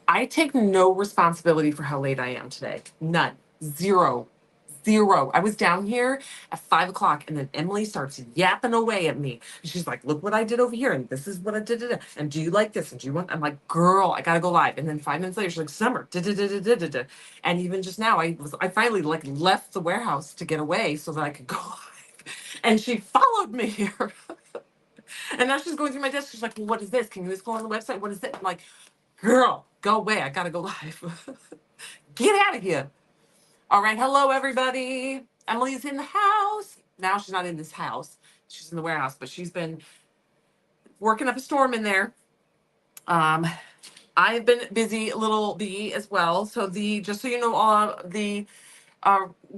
I take no responsibility for how late I am today. None. Zero. Zero. I was down here at 5 o'clock and then Emily starts yapping away at me. She's like, look what I did over here. And this is what I did. And do you like this? And do you want, I'm like, girl, I gotta go live. And then 5 minutes later, she's like, Summer. And even just now, I finally like left the warehouse to get away so that I could go live. And she followed me here. And now she's going through my desk. She's like, well, what is this? Can you just go on the website? What is it? I'm like, girl, go away. I gotta go live. Get out of here. All right. Hello, everybody. Emily's in the house. Now she's not in this house. She's in the warehouse, but she's been working up a storm in there. I've been busy, little bee as well. So just so you know, the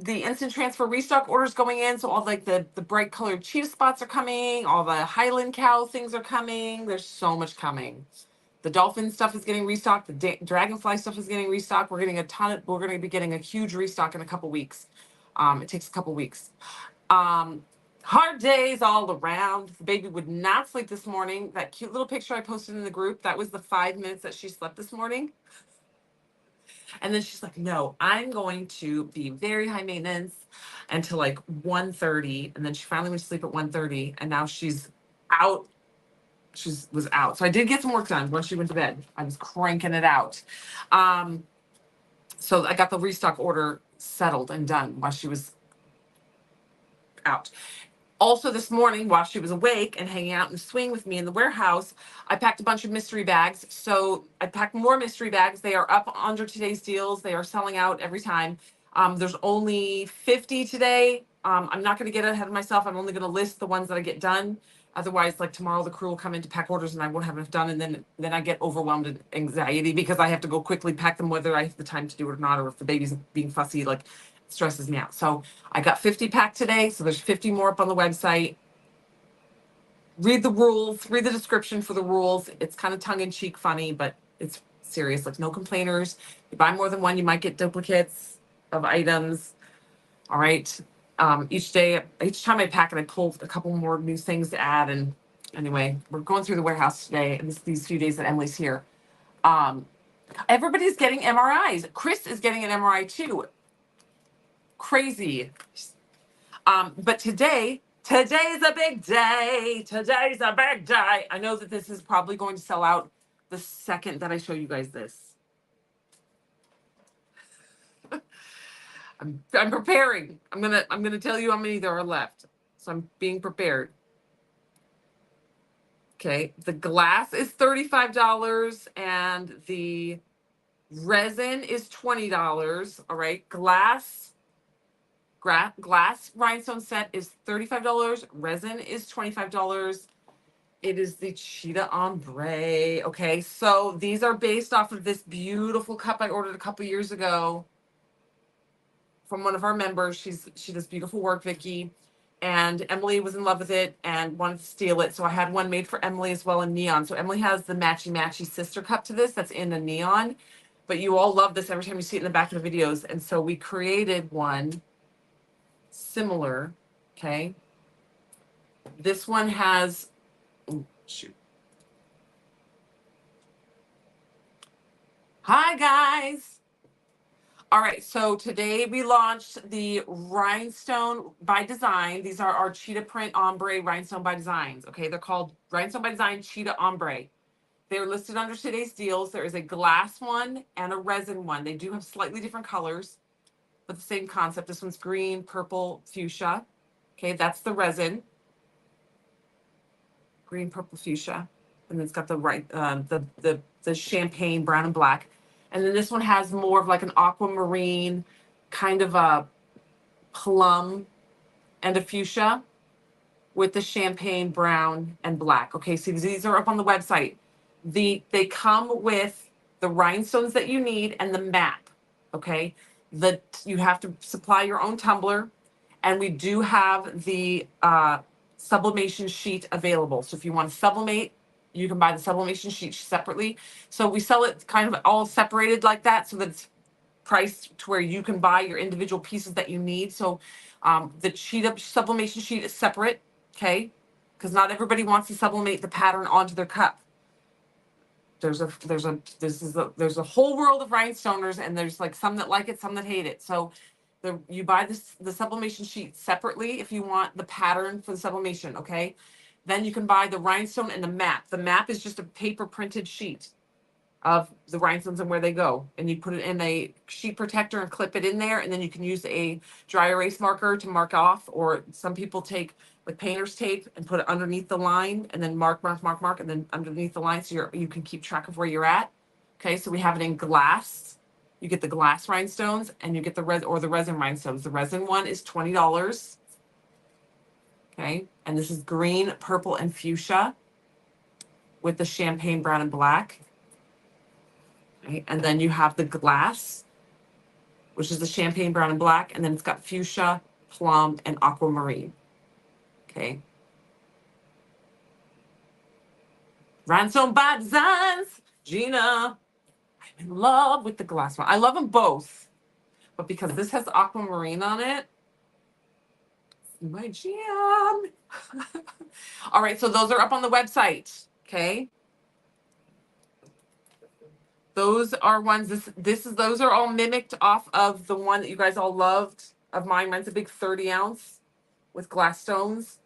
instant transfer restock orders going in. So all like the bright colored cheetah spots are coming. All the Highland cow things are coming. There's so much coming. The dolphin stuff is getting restocked. The dragonfly stuff is getting restocked. We're going to be getting a huge restock in a couple weeks. It takes a couple weeks. Hard days all around. The baby would not sleep this morning. That cute little picture I posted in the group, that was the 5 minutes that she slept this morning. And then she's like, no, I'm going to be very high maintenance until like 1:30. And then she finally went to sleep at 1:30. And now she's out. She was out. So I did get some work done once she went to bed. I was cranking it out. So I got the restock order settled and done while she was out. Also this morning, while she was awake and hanging out in the swing with me in the warehouse, I packed a bunch of mystery bags. So I packed more mystery bags. They are up under today's deals. They are selling out every time. There's only 50 today. I'm not going to get ahead of myself. I'm only going to list the ones that I get done. Otherwise, like tomorrow, the crew will come in to pack orders and I won't have enough done. And then I get overwhelmed and anxiety because I have to go quickly pack them, whether I have the time to do it or not, or if the baby's being fussy, like it stresses me out. So I got 50 packed today. So there's 50 more up on the website. Read the rules, read the description for the rules. It's kind of tongue in cheek funny, but it's serious. Like no complainers. You buy more than one, you might get duplicates of items. All right. Each time I pack it, I pull a couple more new things to add. And anyway, we're going through the warehouse today and these few days that Emily's here. Everybody's getting MRIs. Chris is getting an MRI too. Crazy. But today's a big day. Today's a big day. I know that this is probably going to sell out the second that I show you guys this. I'm preparing. I'm gonna tell you how many there are left. So I'm being prepared. Okay, the glass is $35 and the resin is $20. All right, glass rhinestone set is $35. Resin is $25. It is the Cheetah Ombre. Okay, so these are based off of this beautiful cup I ordered a couple years ago from one of our members. She does beautiful work, Vicky. And Emily was in love with it and wanted to steal it. So I had one made for Emily as well in neon. So Emily has the matchy sister cup to this that's in a neon. But you all love this every time you see it in the back of the videos. And so we created one similar. Okay. This one has, oh, shoot. Hi, guys. All right, so today we launched the Rhinestone by Design. These are our cheetah print ombre Rhinestone by Designs. Okay, they're called Rhinestone by Design Cheetah Ombre. They're listed under today's deals. There is a glass one and a resin one. They do have slightly different colors, but the same concept. This one's green, purple, fuchsia. Okay, that's the resin. Green, purple, fuchsia, and then it's got the champagne, brown and black. And then this one has more of like an aquamarine, kind of a plum and a fuchsia with the champagne, brown and black. Okay, so these are up on the website. They come with the rhinestones that you need and the map. Okay, you have to supply your own tumbler, and we do have the sublimation sheet available. So if you want to sublimate, you can buy the sublimation sheet separately. So we sell it kind of all separated like that so that it's priced to where you can buy your individual pieces that you need. So the cheetah sublimation sheet is separate, okay? Because not everybody wants to sublimate the pattern onto their cup. there's a whole world of rhinestoners, and there's like some that like it, some that hate it. So you buy the sublimation sheet separately if you want the pattern for the sublimation, okay? Then you can buy the rhinestone and the map. The map is just a paper printed sheet of the rhinestones and where they go. And you put it in a sheet protector and clip it in there. And then you can use a dry erase marker to mark off, or some people take like painter's tape and put it underneath the line and then mark, and then underneath the line so you can keep track of where you're at. Okay, so we have it in glass. You get the glass rhinestones and you get the resin rhinestones. The resin one is $20. Okay, and this is green, purple, and fuchsia with the champagne brown and black. Okay, and then you have the glass, which is the champagne brown and black, and then it's got fuchsia, plum, and aquamarine. Okay. Rhinestone by Designs, Gina. I'm in love with the glass one. I love them both, but because this has aquamarine on it, it's my jam. All right, so those are up on the website. Okay. Those are ones, those are all mimicked off of the one that you guys all loved of mine. Mine's a big 30 ounce with glass stones.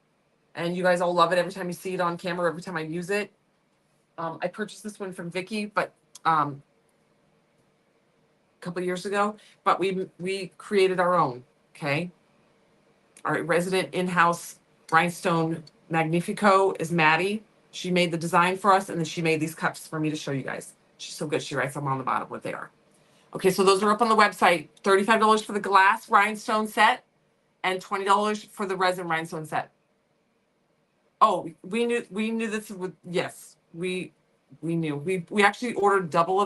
And you guys all love it every time you see it on camera, every time I use it. I purchased this one from Vicky, but a couple of years ago, but we created our own, okay? Our resident in-house rhinestone magnifico is Maddie. She made the design for us, and then she made these cups for me to show you guys. She's so good. She writes them on the bottom what they are. Okay, so those are up on the website. $35 for the glass rhinestone set and $20 for the resin rhinestone set. Oh, we knew this would, yes, we knew. We actually ordered double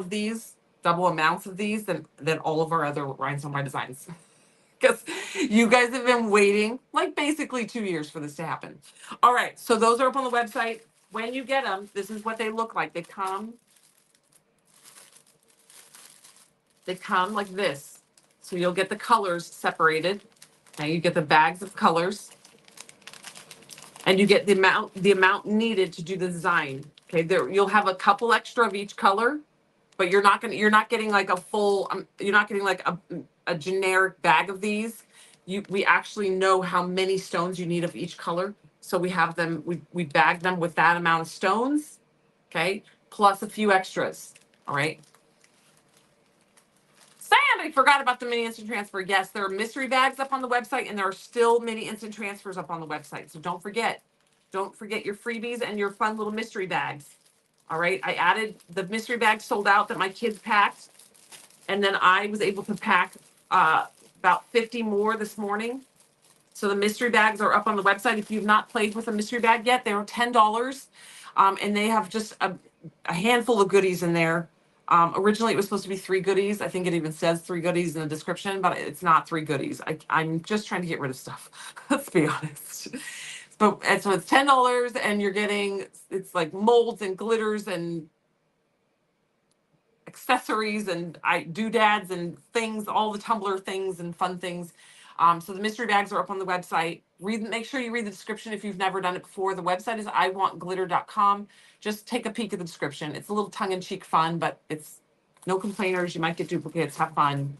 amounts of these than all of our other Rhinestone by Designs. Because you guys have been waiting like basically 2 years for this to happen. All right, so those are up on the website. When you get them, this is what they look like. They come like this. So you'll get the colors separated. Now you get the bags of colors. And you get the amount needed to do the design. Okay, you'll have a couple extra of each color, but you're not getting like a full, you're not getting like a generic bag of these. We actually know how many stones you need of each color. So we have them, we bag them with that amount of stones, okay, plus a few extras, all right? I forgot about the mini instant transfer. Yes, there are mystery bags up on the website, and there are still mini instant transfers up on the website. So don't forget your freebies and your fun little mystery bags. All right, I added the mystery bags sold out that my kids packed, and then I was able to pack about 50 more this morning. So the mystery bags are up on the website. If you've not played with a mystery bag yet, they are $10, and they have just a handful of goodies in there. Originally, it was supposed to be 3 goodies. I think it even says 3 goodies in the description, but it's not 3 goodies. I'm just trying to get rid of stuff. Let's be honest. And so it's $10, and you're getting, it's like molds and glitters and accessories and doodads and things, all the Tumbler things and fun things. So the mystery bags are up on the website. Make sure you read the description if you've never done it before. The website is iwantglitter.com. Just take a peek at the description. It's a little tongue-in-cheek fun, but it's no complainers. You might get duplicates. Have fun.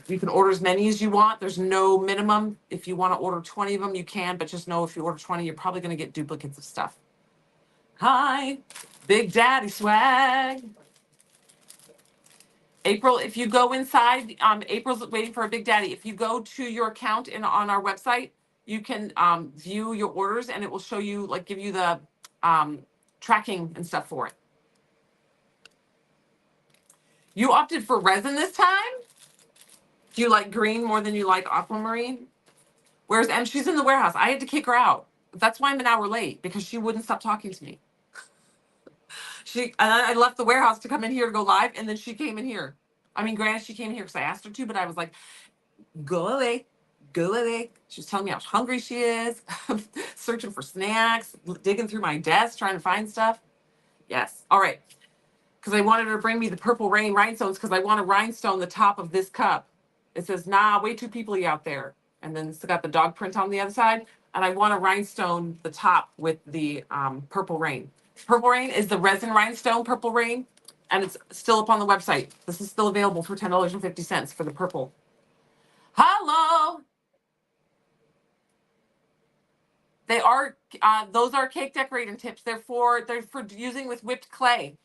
You can order as many as you want. There's no minimum. If you want to order 20 of them, you can, but just know if you order 20, you're probably going to get duplicates of stuff. Hi, Big Daddy swag. April, if you go inside, April's waiting for a Big Daddy. If you go to your account on our website, you can view your orders, and it will show you, like, give you the tracking and stuff for it. You opted for resin this time? Do you like green more than you like aquamarine? And she's in the warehouse. I had to kick her out. That's why I'm an hour late, because she wouldn't stop talking to me. I left the warehouse to come in here to go live, and then she came in here. I mean, granted, she came here because I asked her to, but I was like, go away, go away. She was telling me how hungry she is, searching for snacks, digging through my desk, trying to find stuff. Yes. All right. Because I wanted her to bring me the Purple Rain rhinestones, because I want to rhinestone the top of this cup. It says, nah, way too peoply out there. And then it's got the dog print on the other side. And I want to rhinestone the top with the Purple Rain. Purple Rain is the resin rhinestone Purple Rain, and it's still up on the website. This is still available for $10.50 for the purple. Hello. They are those are cake decorating tips. They're for using with whipped clay.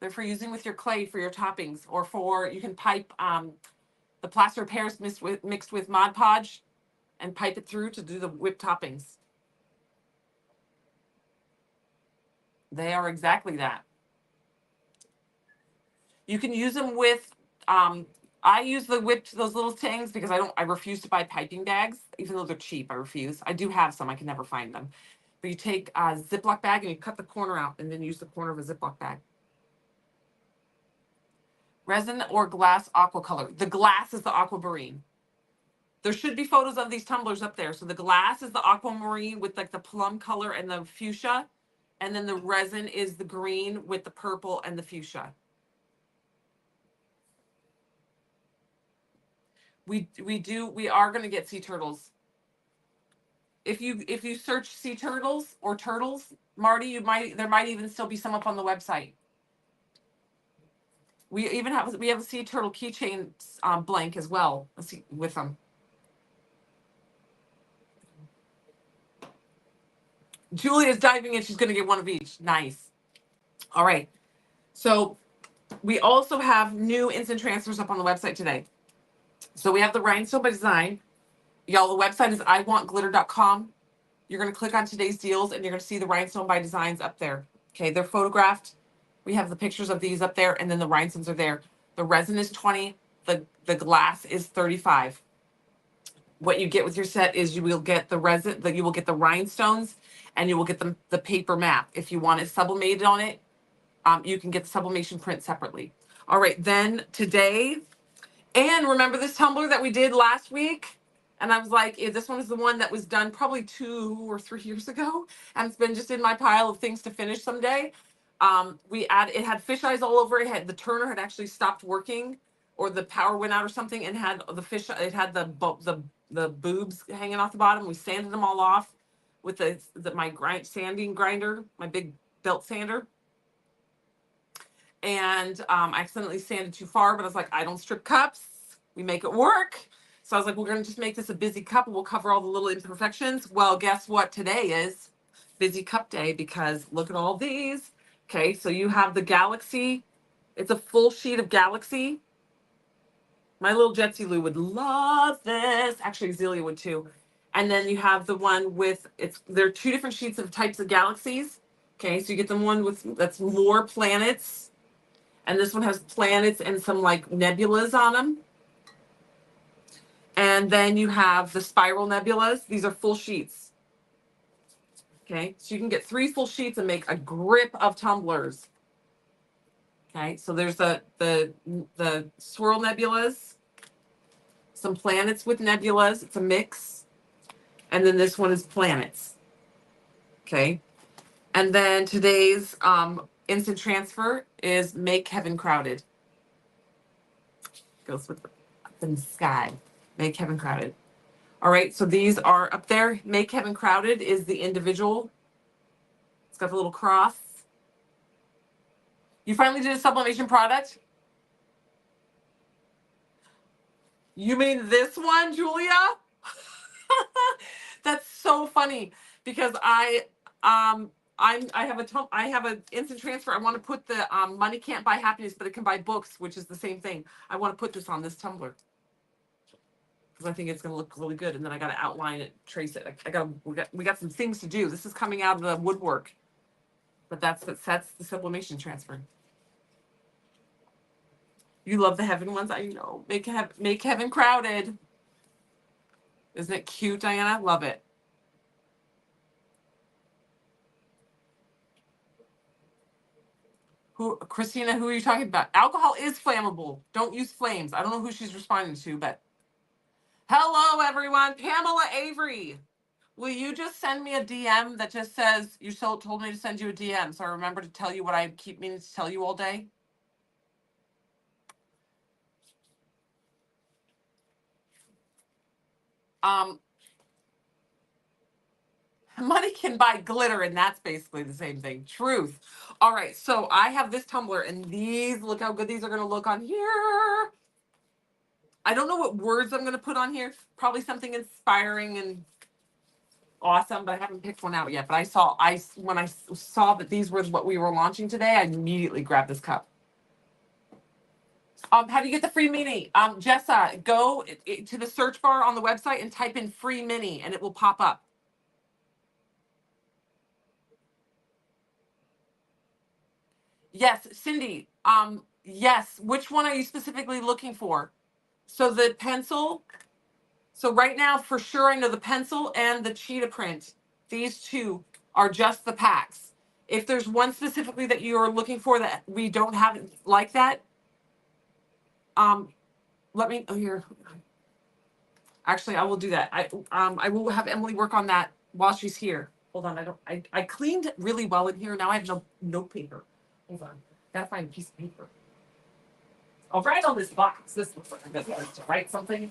They're for using with your clay for your toppings, or for you can pipe the plaster of Paris mixed with Mod Podge and pipe it through to do the whipped toppings. They are exactly that. You can use them with I use the whipped those little things because I refuse to buy piping bags, even though they're cheap. I refuse. I do have some, I can never find them. But you take a Ziploc bag and you cut the corner out and then use the corner of a Ziploc bag. Resin or glass aqua color. The glass is the aquamarine. There should be photos of these tumblers up there. So the glass is the aquamarine with like the plum color and the fuchsia. And then the resin is the green with the purple and the fuchsia. We are going to get sea turtles. If you search sea turtles or turtles, Marty, there might even still be some up on the website. We have a sea turtle keychain blank as well with them. Julia's diving in. She's going to get one of each. Nice. All right. So we also have new instant transfers up on the website today. So we have the Rhinestone by Design. Y'all, the website is iwantglitter.com. You're going to click on today's deals and you're going to see the Rhinestone by Designs up there. Okay, they're photographed. We have the pictures of these up there, and then the rhinestones are there. The resin is 20. The glass is 35. What you get with your set is you will get the resin, you will get the rhinestones, and you will get the paper map. If you want it sublimated on it, you can get the sublimation print separately. All right, then today, and remember this tumbler that we did last week? And I was like, this one is the one that was done probably 2 or 3 years ago. And it's been just in my pile of things to finish someday. It had fish eyes all over it. The turner had actually stopped working, or the power went out or something, and had it had the boobs hanging off the bottom. We sanded them all off with my sanding grinder, my big belt sander. And I accidentally sanded too far, but I was like, I don't strip cups. We make it work. So I was like, we're going to just make this a busy cup and we'll cover all the little imperfections. Well, guess what today is? Busy cup day, because look at all these. Okay, so you have the Galaxy. It's a full sheet of Galaxy. My little Jetsy Lou would love this. Actually, Zelia would too. And then you have the one with, there are 2 different sheets of types of galaxies. Okay, so you get the one that's more planets. And this one has planets and some like nebulas on them. And then you have the spiral nebulas. These are full sheets. Okay, so you can get 3 full sheets and make a grip of tumblers. Okay, so there's the swirl nebulas, some planets with nebulas. It's a mix. And then this one is planets. Okay, and then today's instant transfer is Make Heaven Crowded. Goes with the sky. Make Heaven Crowded. All right, so these are up there. Make Heaven Crowded is the individual. It's got the little cross. You finally did a sublimation product? You mean this one, Julia? That's so funny, because I have an instant transfer. I want to put the money can't buy happiness, but it can buy books, which is the same thing. I want to put this on this tumbler because I think it's going to look really good. And then I got to outline it, trace it. We got some things to do. This is coming out of the woodwork, but that's the sublimation transfer. You love the heaven ones, I know. Make heaven crowded. Isn't it cute, Diana? Love it. Christina, who are you talking about? Alcohol is flammable. Don't use flames. I don't know who she's responding to, but hello, everyone. Pamela Avery. Will you just send me a DM that just says you told me to send you a DM, so I remember to tell you what I keep meaning to tell you all day? Money can buy glitter, and that's basically the same thing. Truth. All right, so I have this tumbler, and these, look how good these are going to look on here. I don't know what words I'm going to put on here. Probably something inspiring and awesome, but I haven't picked one out yet. But when I saw that these were what we were launching today, I immediately grabbed this cup. How do you get the free mini? Jessa, go to the search bar on the website and type in free mini, and it will pop up. Yes, Cindy. Yes. Which one are you specifically looking for? So the pencil. So right now, for sure, I know the pencil and the cheetah print. These two are just the packs. If there's one specifically that you are looking for that we don't have like that, let me. Oh, here. Actually, I will do that. I will have Emily work on that while she's here. Hold on. I cleaned really well in here. Now I have no note paper. Hold on. Gotta find a piece of paper. I'll write on this box. This looks like I'm gonna to write something.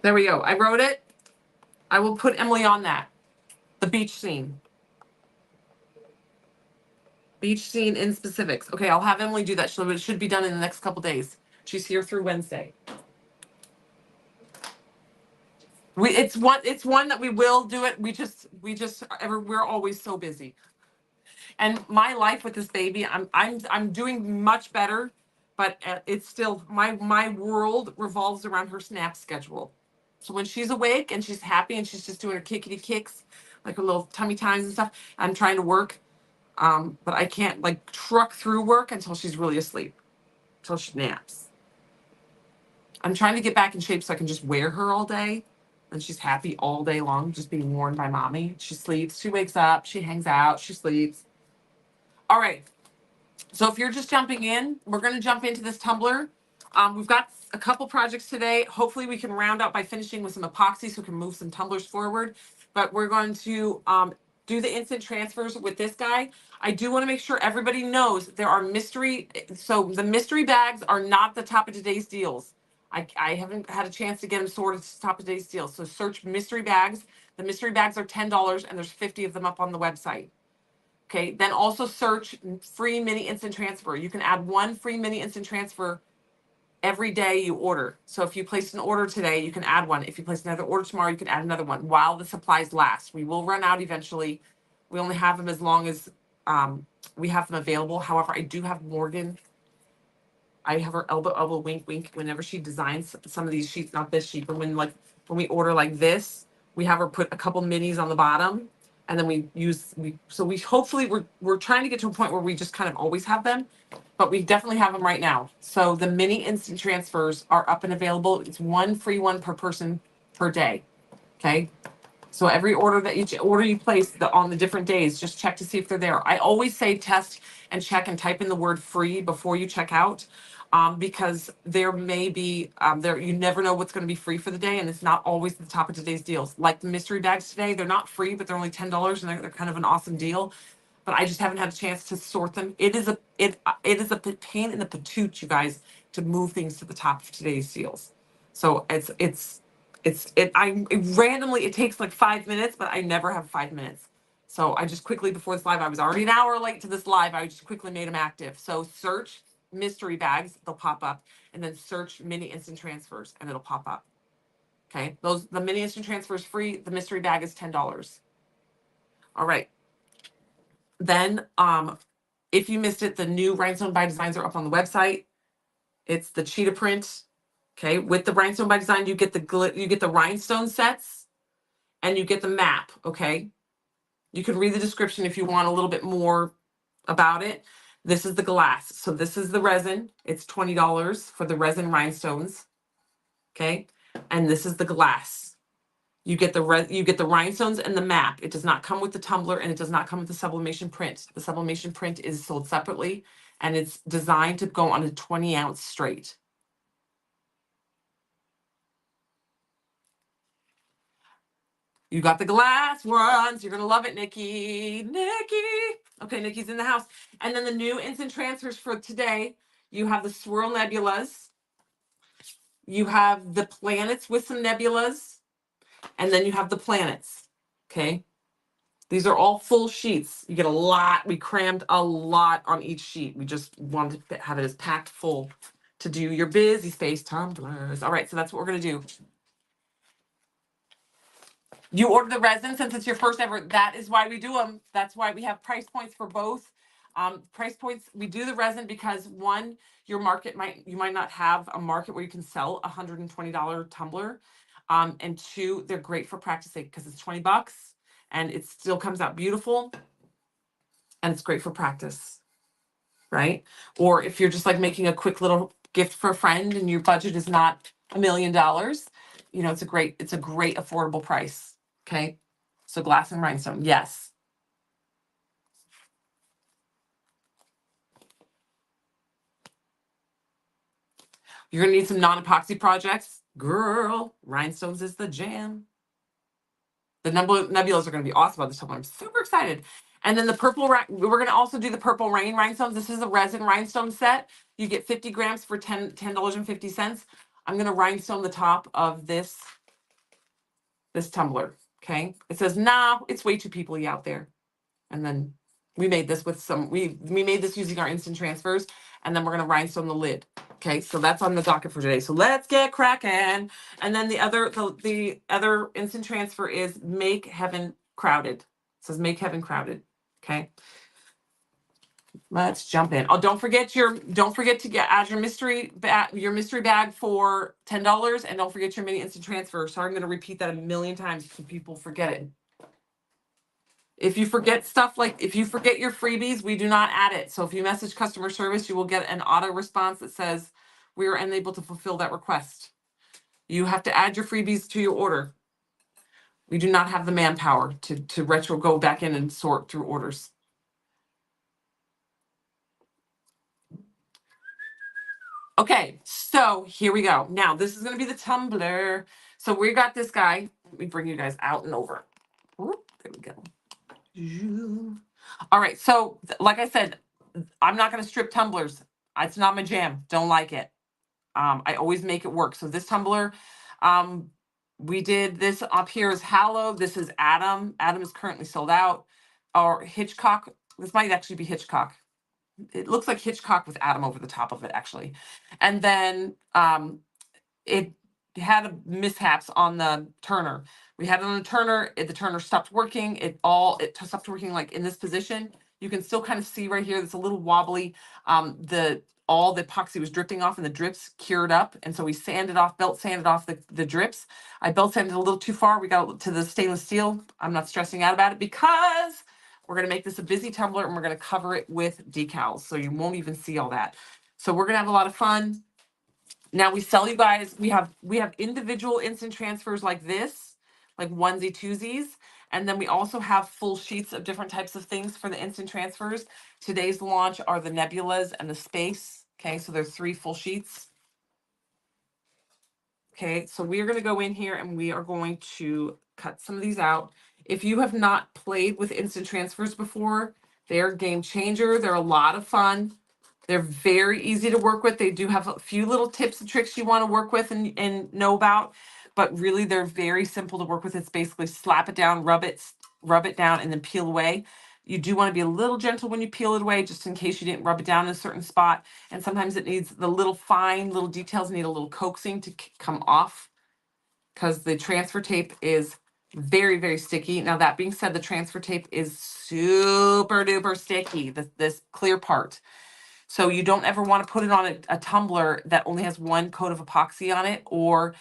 There we go. I wrote it. I will put Emily on that. The beach scene. Beach scene in specifics. Okay, I'll have Emily do that. So it should be done in the next couple days. She's here through Wednesday. It's one that we will do it. We're always so busy. And my life with this baby, I'm doing much better, but it's still my world revolves around her snap schedule. So when she's awake and she's happy and she's just doing her kickity kicks, like her little tummy times and stuff, I'm trying to work. But I can't like truck through work until she's really asleep, until she naps. I'm trying to get back in shape so I can just wear her all day. And she's happy all day long, just being worn by mommy. She sleeps, she wakes up, she hangs out, she sleeps. All right. So if you're just jumping in, we're going to jump into this tumbler. We've got a couple projects today. Hopefully we can round out by finishing with some epoxy so we can move some tumblers forward. But we're going to do the instant transfers with this guy. I do want to make sure everybody knows there are mystery. So the mystery bags are not the top of today's deals. I haven't had a chance to get them sorted to top of today's deals. So search mystery bags. The mystery bags are $10 and there's 50 of them up on the website. Okay, then also search free mini instant transfer. You can add one free mini instant transfer every day you order. So if you place an order today, you can add one. If you place another order tomorrow, you can add another one while the supplies last. We will run out eventually. We only have them as long as we have them available. However, I do have Morgan. I have her elbow, wink, wink. Whenever she designs some of these sheets, not this sheet, but when we order like this, we have her put a couple minis on the bottom, and then we hopefully we're trying to get to a point where we just kind of always have them, but we definitely have them right now. So the mini instant transfers are up and available. It's one free one per person per day. Okay. So every each order you place on the different days, just check to see if they're there. I always say test and check and type in the word free before you check out, because there may be you never know what's going to be free for the day, and it's not always the top of today's deals. Like the mystery bags today, they're not free, but they're only $10, and they're kind of an awesome deal. But I just haven't had a chance to sort them. It is a pain in the patoot, you guys, to move things to the top of today's deals. So it takes like 5 minutes, but I never have 5 minutes. So I just quickly, before this live, I was already an hour late to this live. I just quickly made them active. So search mystery bags, they'll pop up, and then search mini instant transfers and it'll pop up. Okay. The mini instant transfer is free. The mystery bag is $10. All right. Then, if you missed it, the new Rhinestone by Designs are up on the website. It's the cheetah print. Okay. With the Rhinestone by Design, you get the rhinestone sets and you get the map. Okay. You can read the description if you want a little bit more about it. This is the glass. So this is the resin. It's $20 for the resin rhinestones. Okay. And this is the glass. You get the rhinestones and the map. It does not come with the tumbler, and it does not come with the sublimation print. The sublimation print is sold separately, and it's designed to go on a 20-ounce straight. You got the glass ones. You're going to love it, Nikki. Nikki. Okay, Nikki's in the house. And then the new instant transfers for today, you have the swirl nebulas. You have the planets with some nebulas. And then you have the planets. Okay. These are all full sheets. You get a lot. We crammed a lot on each sheet. We just wanted to have it as packed full to do your busy space tumblers. All right, so that's what we're going to do. You order the resin since it's your first ever. That is why we do them. That's why we have price points for both. Price points, we do the resin because one, your market you might not have a market where you can sell a $120 tumbler. And two, they're great for practicing because it's 20 bucks and it still comes out beautiful and it's great for practice, right? Or if you're just like making a quick little gift for a friend and your budget is not $1 million, you know, it's a great affordable price. Okay, so glass and rhinestone, yes. You're gonna need some non-epoxy projects. Girl, rhinestones is the jam. The nebulas are gonna be awesome about this time. I'm super excited. And then the purple, we're gonna also do the purple rain rhinestones. This is a resin rhinestone set. You get 50 grams for $10.50. I'm gonna rhinestone the top of this tumbler, okay? It says, nah, it's way too peoply out there. And then we made this with some, we made this using our instant transfers, and then we're gonna rhinestone the lid. Okay, so that's on the docket for today. So let's get cracking. And then the other instant transfer is make heaven crowded. It says make heaven crowded. Okay. Let's jump in. Oh, don't forget to add your mystery bag for $10, and don't forget your mini instant transfer. Sorry, I'm going to repeat that a million times so people forget it. If you forget stuff, like if you forget your freebies, we do not add it. So if you message customer service, you will get an auto response that says we are unable to fulfill that request. You have to add your freebies to your order. We do not have the manpower to go back in and sort through orders. Okay, so here we go. Now this is going to be the tumbler. So we got this guy. Let me bring you guys out and over. Whoop, there we go. All right, so like I said, I'm not going to strip tumblers. It's not my jam. Don't like it. I always make it work. So this tumbler, we did this up here is Hallow. This is Adam. Adam is currently sold out. Or Hitchcock. This might actually be Hitchcock. It looks like Hitchcock with Adam over the top of it, actually. And then it had mishaps on the turner. We had it on the turner. The turner stopped working. It stopped working like in this position. You can still kind of see right here. It's a little wobbly. All the epoxy was dripping off and the drips cured up. And so we belt sanded off the drips. I belt sanded a little too far. We got to the stainless steel. I'm not stressing out about it because we're going to make this a busy tumbler and we're going to cover it with decals. So you won't even see all that. So we're going to have a lot of fun. Now we sell you guys, we have individual instant transfers like this, like onesie twosies. And then we also have full sheets of different types of things for the instant transfers. Today's launch are the nebulas and the space. Okay, so there's 3 full sheets. Okay, so we are going to go in here and we are going to cut some of these out. If you have not played with instant transfers before, they're a game changer. They're a lot of fun. They're very easy to work with. They do have a few little tips and tricks you want to work with and know about, but really they're very simple to work with. It's basically slap it down, rub it down, and then peel away. You do want to be a little gentle when you peel it away, just in case you didn't rub it down in a certain spot. And sometimes it needs the little details need a little coaxing to come off because the transfer tape is very, very sticky. Now, that being said, the transfer tape is super duper sticky, this clear part. So you don't ever want to put it on a tumbler that only has one coat of epoxy on it or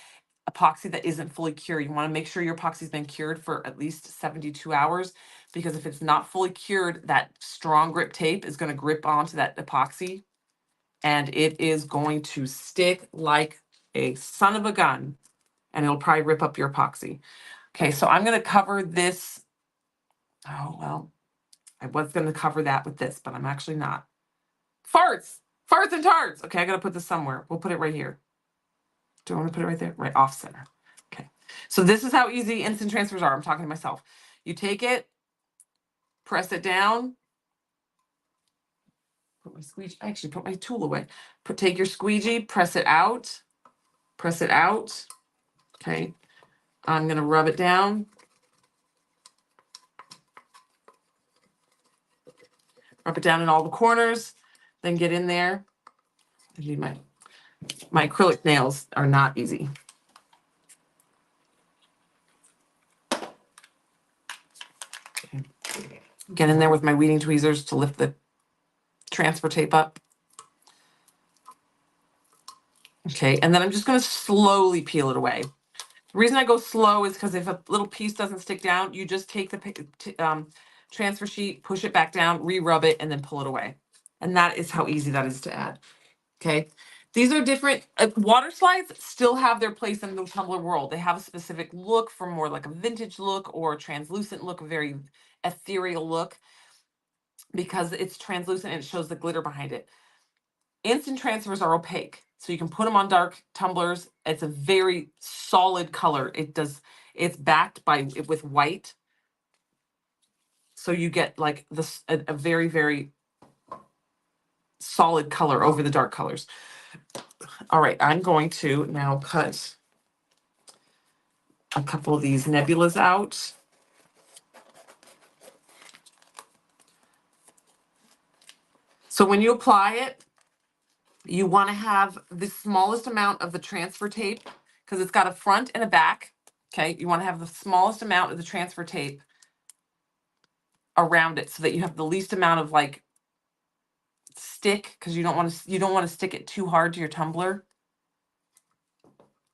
epoxy that isn't fully cured. You want to make sure your epoxy's been cured for at least 72 hours because if it's not fully cured, that strong grip tape is going to grip onto that epoxy and it is going to stick like a son of a gun and it'll probably rip up your epoxy. Okay, so I'm going to cover this. Oh, well, I was going to cover that with this, but I'm actually not. Farts and tarts. Okay, I gotta put this somewhere. We'll put it right here. Do I want to put it right there? Right off center. Okay. So this is how easy instant transfers are. I'm talking to myself. You take it, press it down. Put my squeegee, I actually put my tool away. Take your squeegee, press it out. Press it out. Okay. I'm going to rub it down. Rub it down in all the corners. Then get in there. I need my acrylic nails are not easy. Okay. Get in there with my weeding tweezers to lift the transfer tape up. Okay, and then I'm just going to slowly peel it away. The reason I go slow is because if a little piece doesn't stick down, you just take the transfer sheet, push it back down, re-rub it, and then pull it away. And that is how easy that is to add. Okay, these are different. Water slides still have their place in the tumbler world. They have a specific look for more like a vintage look or a translucent look, a very ethereal look, because it's translucent and it shows the glitter behind it. Instant transfers are opaque, so you can put them on dark tumblers. It's a very solid color. It's backed by with white, so you get like this a very, very solid color over the dark colors. All right, I'm going to now cut a couple of these nebulas out. So when you apply it, you want to have the smallest amount of the transfer tape because it's got a front and a back. Okay, you want to have the smallest amount of the transfer tape around it so that you have the least amount of like stick, because you don't want to stick it too hard to your tumbler.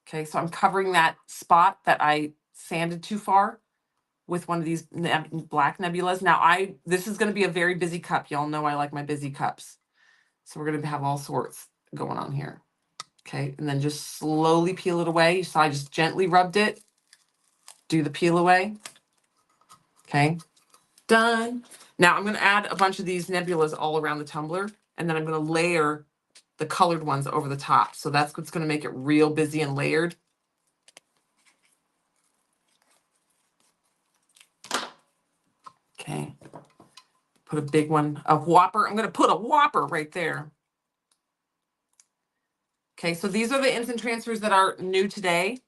Okay, so I'm covering that spot that I sanded too far with one of these black nebulas. Now this is going to be a very busy cup. Y'all know I like my busy cups. So we're going to have all sorts going on here. Okay, and then just slowly peel it away. So I just gently rubbed it. Do the peel away. Okay, done. Now I'm going to add a bunch of these nebulas all around the tumbler, and then I'm going to layer the colored ones over the top. So that's what's going to make it real busy and layered. Okay, put a big one, a whopper. I'm going to put a whopper right there. Okay, so these are the instant transfers that are new today.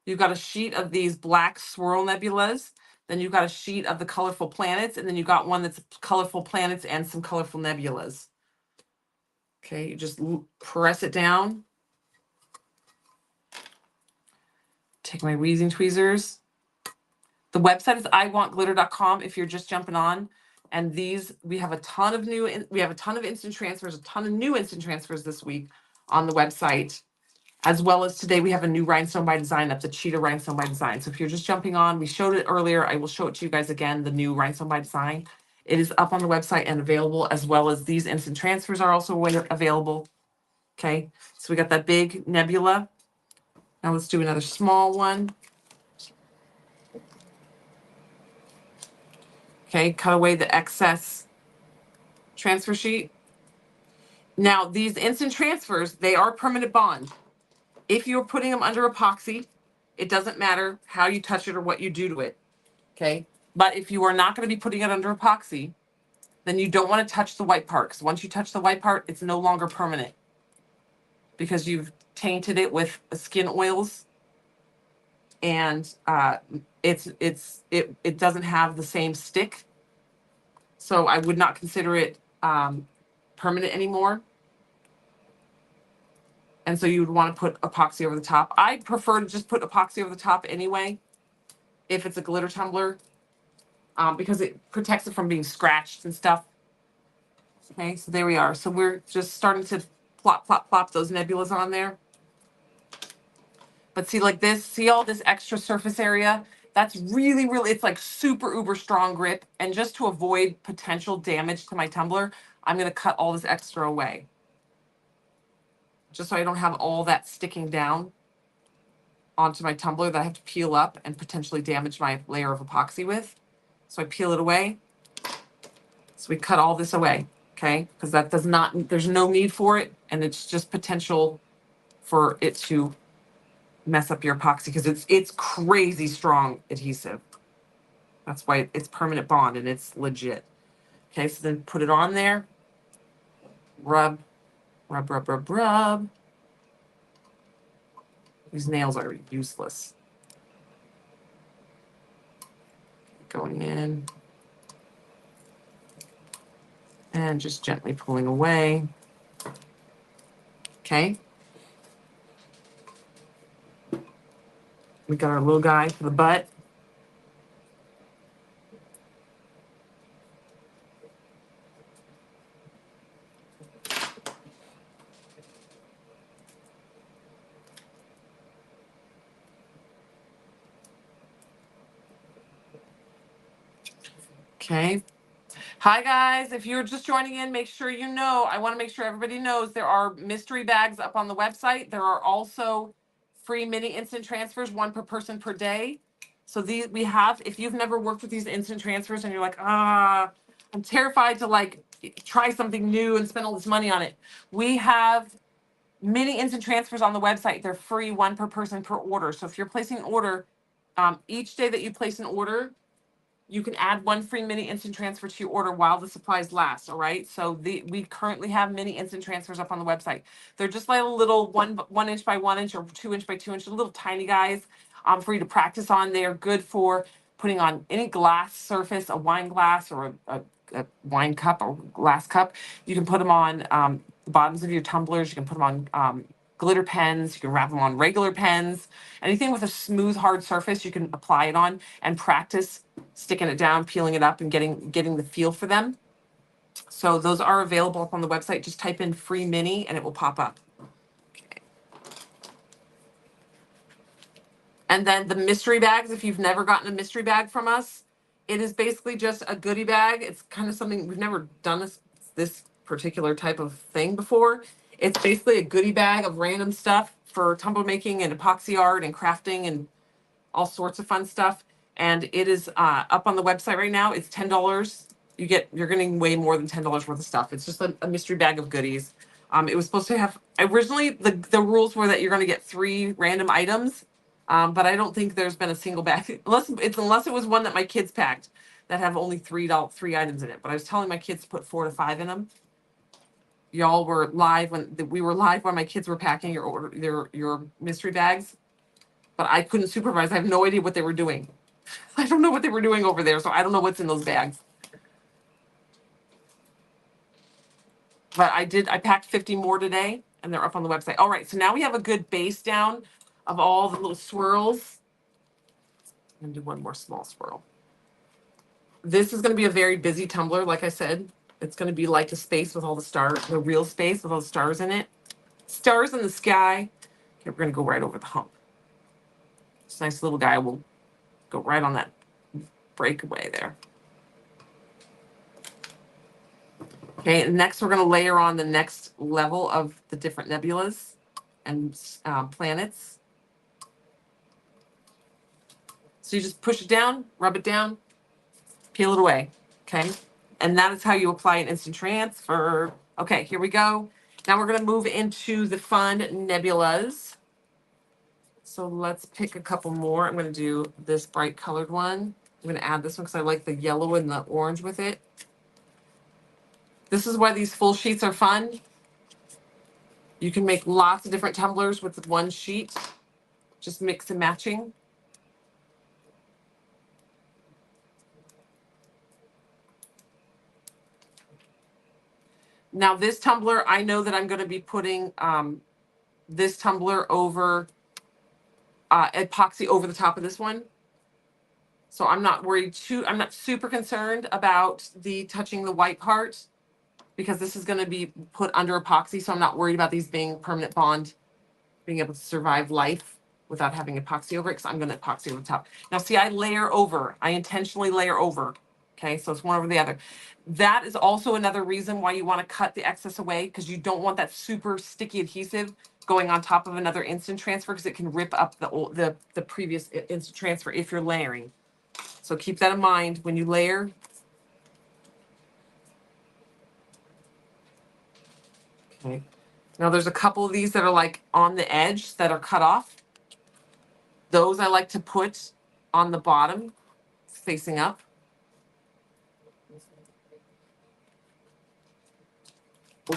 You've got a sheet of these black swirl nebulas. Then you've got a sheet of the colorful planets. And then you've got one that's colorful planets and some colorful nebulas. Okay, you just press it down. Take my weeding tweezers. The website is iwantglitter.com if you're just jumping on. And these, we have a ton of instant transfers, a ton of new instant transfers this week on the website. As well as today, we have a new Rhinestone by Design up, the CHEETAH Rhinestone by Design. So if you're just jumping on, we showed it earlier. I will show it to you guys again, the new Rhinestone by Design. It is up on the website and available, as well as these instant transfers are also available. Okay, so we got that big nebula. Now let's do another small one. Okay, cut away the excess transfer sheet. Now these instant transfers, they are permanent bond. If you're putting them under epoxy, it doesn't matter how you touch it or what you do to it. Okay, but if you are not going to be putting it under epoxy, then you don't want to touch the white part, because once you touch the white part, it's no longer permanent because you've tainted it with skin oils, and it doesn't have the same stick. So I would not consider it permanent anymore. And so you would want to put epoxy over the top. I prefer to just put epoxy over the top anyway, if it's a glitter tumbler, because it protects it from being scratched and stuff. Okay, so there we are. So we're just starting to plop, plop, plop those nebulas on there. But see, like this, see all this extra surface area? That's really, really, it's like super uber strong grip. And just to avoid potential damage to my tumbler, I'm going to cut all this extra away, just so I don't have all that sticking down onto my tumbler that I have to peel up and potentially damage my layer of epoxy with. So I peel it away. So we cut all this away, okay? Because that does not, there's no need for it, and it's just potential for it to mess up your epoxy because it's crazy strong adhesive. That's why it's permanent bond and it's legit. Okay, so then put it on there. Rub, rub, rub, rub, rub. These nails are useless. Going in. And just gently pulling away. Okay. We got our little guy for the butt. Okay. Hi guys, if you're just joining in, make sure you know, I want to make sure everybody knows there are mystery bags up on the website. There are also free mini instant transfers, one per person per day. So these we have, if you've never worked with these instant transfers and you're like, I'm terrified to like try something new and spend all this money on it. We have mini instant transfers on the website. They're free, one per person per order. So if you're placing an order, each day that you place an order, you can add one free mini instant transfer to your order while the supplies last. All right. So we currently have mini instant transfers up on the website. They're just like a little 1 inch by 1 inch or 2 inch by 2 inch, little tiny guys for you to practice on. They are good for putting on any glass surface, a wine glass or a wine cup or glass cup. You can put them on the bottoms of your tumblers. You can put them on glitter pens. You can wrap them on regular pens. Anything with a smooth, hard surface, you can apply it on and practice sticking it down, peeling it up, and getting the feel for them. So those are available up on the website. Just type in free mini and it will pop up. Okay. And then the mystery bags, if you've never gotten a mystery bag from us, it is basically just a goodie bag. It's kind of something we've never done this particular type of thing before. It's basically a goodie bag of random stuff for tumbler making and epoxy art and crafting and all sorts of fun stuff. And it is up on the website right now. It's $10. You're getting way more than $10 worth of stuff. It's just a mystery bag of goodies. It was supposed to have originally the rules were that you're going to get 3 random items, but I don't think there's been a single bag unless it was one that my kids packed that have only three items in it. But I was telling my kids to put 4 to 5 in them. Y'all were live when we were live when my kids were packing your mystery bags, but I couldn't supervise. I have no idea what they were doing. I don't know what they were doing over there, so I don't know what's in those bags. But I packed 50 more today, and they're up on the website. All right, so now we have a good base down of all the little swirls. I'm gonna do one more small swirl. This is gonna be a very busy tumbler, like I said. It's gonna be like a space with all the stars, the real space with all the stars in it. Stars in the sky. Okay, we're gonna go right over the hump. This nice little guy will go right on that breakaway there. Okay, and next we're going to layer on the next level of the different nebulas and planets. So you just push it down, rub it down, peel it away. Okay, and that is how you apply an instant transfer. Okay, here we go. Now we're going to move into the fun nebulas. So let's pick a couple more. I'm going to do this bright colored one. I'm going to add this one because I like the yellow and the orange with it. This is why these full sheets are fun. You can make lots of different tumblers with one sheet, just mix and matching. Now this tumbler, I know that I'm going to be putting this tumbler over epoxy over the top of this one. So I'm not super concerned about the touching the white part because this is going to be put under epoxy. So I'm not worried about these being permanent bond, being able to survive life without having epoxy over it because I'm going to epoxy over the top. Now see, I layer over. I intentionally layer over. Okay, so it's one over the other. That is also another reason why you want to cut the excess away because you don't want that super sticky adhesive going on top of another instant transfer because it can rip up the previous instant transfer if you're layering. So keep that in mind when you layer. Okay. Now there's a couple of these that are like on the edge that are cut off. Those I like to put on the bottom, facing up.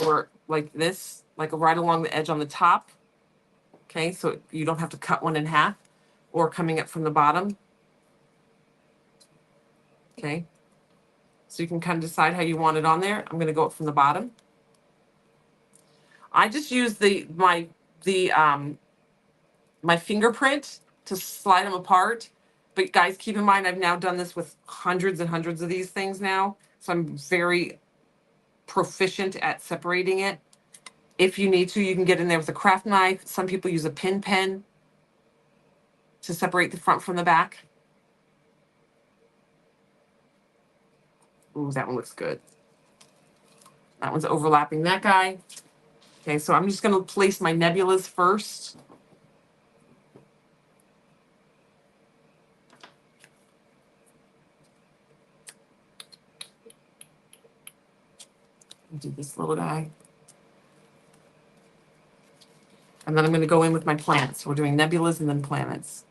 Or like this, like right along the edge on the top. Okay, so you don't have to cut one in half, or coming up from the bottom. Okay, so you can kind of decide how you want it on there. I'm going to go up from the bottom. I just use my fingerprint to slide them apart. But guys, keep in mind, I've now done this with hundreds and hundreds of these things now. So I'm very proficient at separating it. If you need to, you can get in there with a craft knife. Some people use a pin pen to separate the front from the back. Ooh, that one looks good. That one's overlapping that guy. Okay, so I'm just going to place my nebulas first. Do this little guy. And then I'm going to go in with my planets. We're doing nebulas and then planets.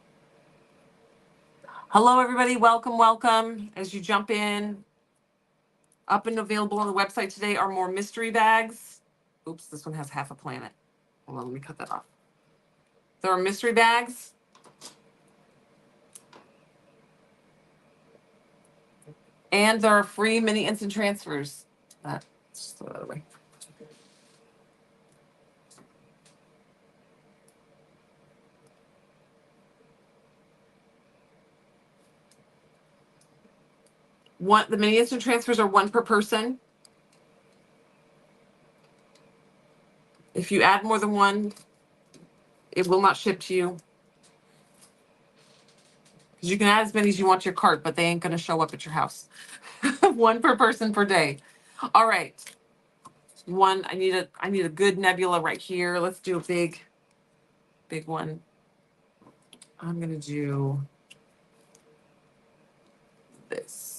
Hello, everybody. Welcome, welcome. As you jump in, up and available on the website today are more mystery bags. Oops, this one has half a planet. Hold on, let me cut that off. There are mystery bags. And there are free mini instant transfers. Just throw that away. The mini instant transfers are one per person. If you add more than one, it will not ship to you. Because you can add as many as you want to your cart, but they ain't going to show up at your house. One per person per day. All right. I need a good nebula right here. Let's do a big one. I'm going to do this.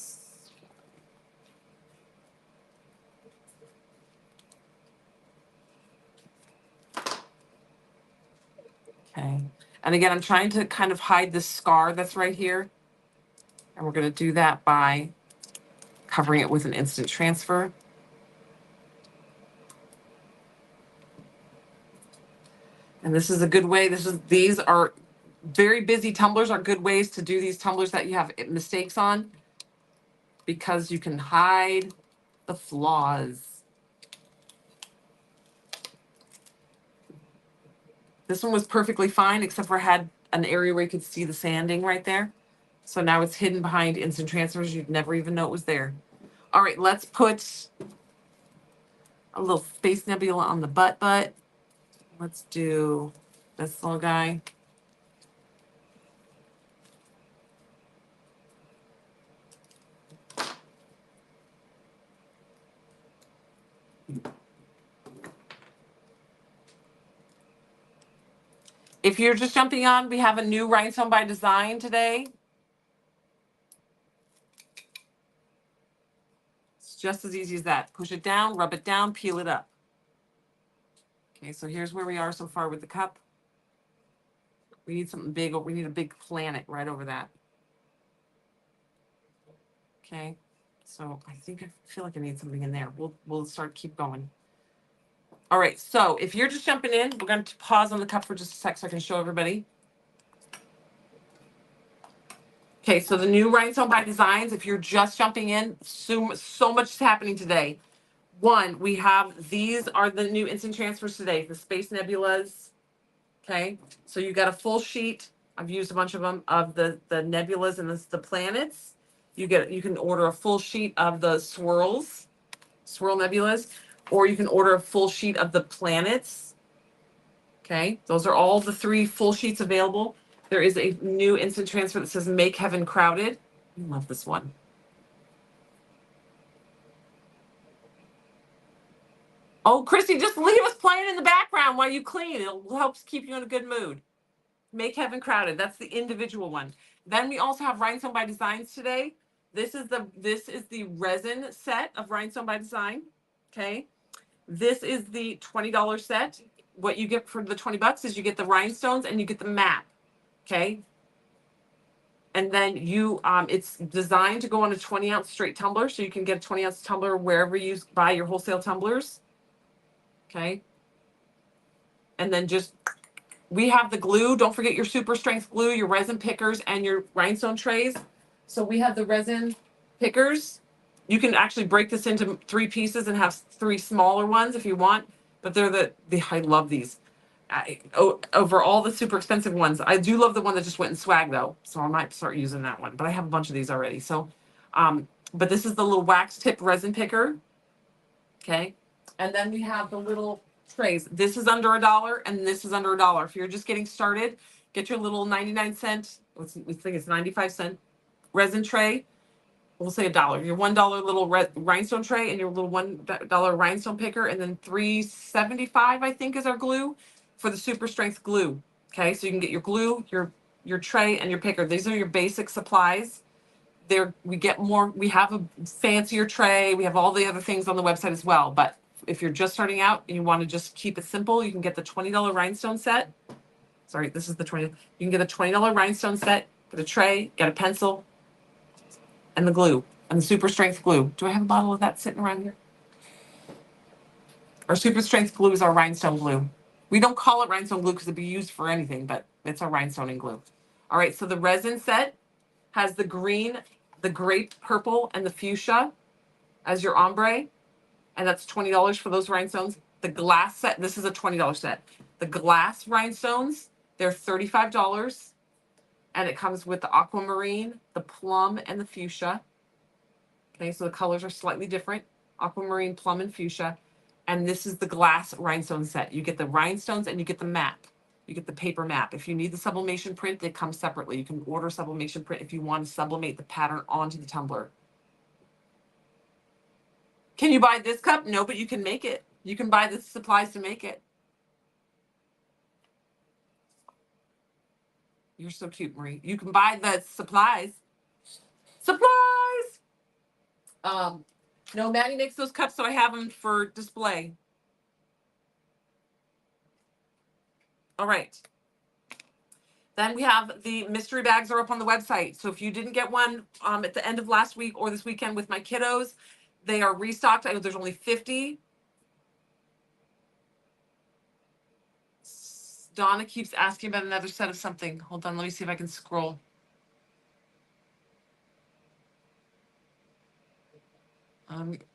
Okay. And again, I'm trying to kind of hide this scar that's right here. And we're going to do that by covering it with an instant transfer. And this is a good way. These are very busy tumblers are good ways to do these tumblers that you have mistakes on, because you can hide the flaws. This one was perfectly fine, except for it had an area where you could see the sanding right there. So now it's hidden behind instant transfers. You'd never even know it was there. All right, let's put a little space nebula on the butt. Let's do this little guy. If you're just jumping on, we have a new Rhinestone by Design today. It's just as easy as that. Push it down, rub it down, peel it up. Okay, so here's where we are so far with the cup. We need something big. We need a big planet right over that. Okay, so I feel like I need something in there. We'll keep going. All right, so if you're just jumping in, we're going to pause on the cup for just a sec so I can show everybody. Okay, so the new Rhinestone by Designs, if you're just jumping in, so much is happening today. One, we have, these are the new instant transfers today, the Space Nebulas. Okay, so you got a full sheet. I've used a bunch of them, of the nebulas and the planets. You can order a full sheet of the swirl nebulas, or you can order a full sheet of the planets. Okay, those are all the 3 full sheets available. There is a new instant transfer that says Make Heaven Crowded. I love this one. Oh, Christy, just leave us playing in the background while you clean. It helps keep you in a good mood. Make Heaven Crowded. That's the individual one. Then we also have Rhinestone by Designs today. This is the resin set of Rhinestone by Design. Okay. This is the $20 set. What you get for the $20 is you get the rhinestones and you get the map. Okay. And then you, it's designed to go on a 20-ounce straight tumbler, so you can get a 20-ounce tumbler wherever you buy your wholesale tumblers. Okay. And then just, we have the glue. Don't forget your super strength glue, your resin pickers, and your rhinestone trays. So we have the resin pickers. You can actually break this into 3 pieces and have 3 smaller ones if you want. But they're I love these. Over all the super expensive ones. I do love the one that just went in swag though. So I might start using that one. But I have a bunch of these already. So, but this is the little wax tip resin picker. Okay. And then we have the little trays. This is under $1 and this is under $1. If you're just getting started, get your little 99-cent, we think it's 95-cent resin tray. We'll say $1. Your $1 little rhinestone tray and your little $1 rhinestone picker, and then $3.75 I think is our glue for the super strength glue. Okay, so you can get your glue, your tray, and your picker. These are your basic supplies. We have a fancier tray. We have all the other things on the website as well. But if you're just starting out and you want to just keep it simple, you can get the $20 rhinestone set. Sorry, this is the 20. You can get a $20 rhinestone set, get a tray, get a pencil, and the glue, and the super strength glue. Do I have a bottle of that sitting around here? Our super strength glue is our rhinestone glue. We don't call it rhinestone glue because it'd be used for anything, but it's our rhinestoning glue. All right, so the resin set has the green, the grape purple, and the fuchsia as your ombre, and that's $20 for those rhinestones. The glass set, this is a $20 set. The glass rhinestones, they're $35, and it comes with the aquamarine, the plum, and the fuchsia. Okay, so the colors are slightly different, aquamarine, plum, and fuchsia. And this is the glass rhinestone set. You get the rhinestones and you get the map. You get the paper map. If you need the sublimation print, they come separately. You can order sublimation print if you want to sublimate the pattern onto the tumbler. Can you buy this cup? No, but you can make it. You can buy the supplies to make it. You're so cute, Marie. You can buy the supplies. Supplies! No, Maddie makes those cups, so I have them for display. All right. Then we have the mystery bags are up on the website. So if you didn't get one at the end of last week or this weekend with my kiddos, they are restocked. I know there's only 50. Donna keeps asking about another set of something. Hold on, let me see if I can scroll.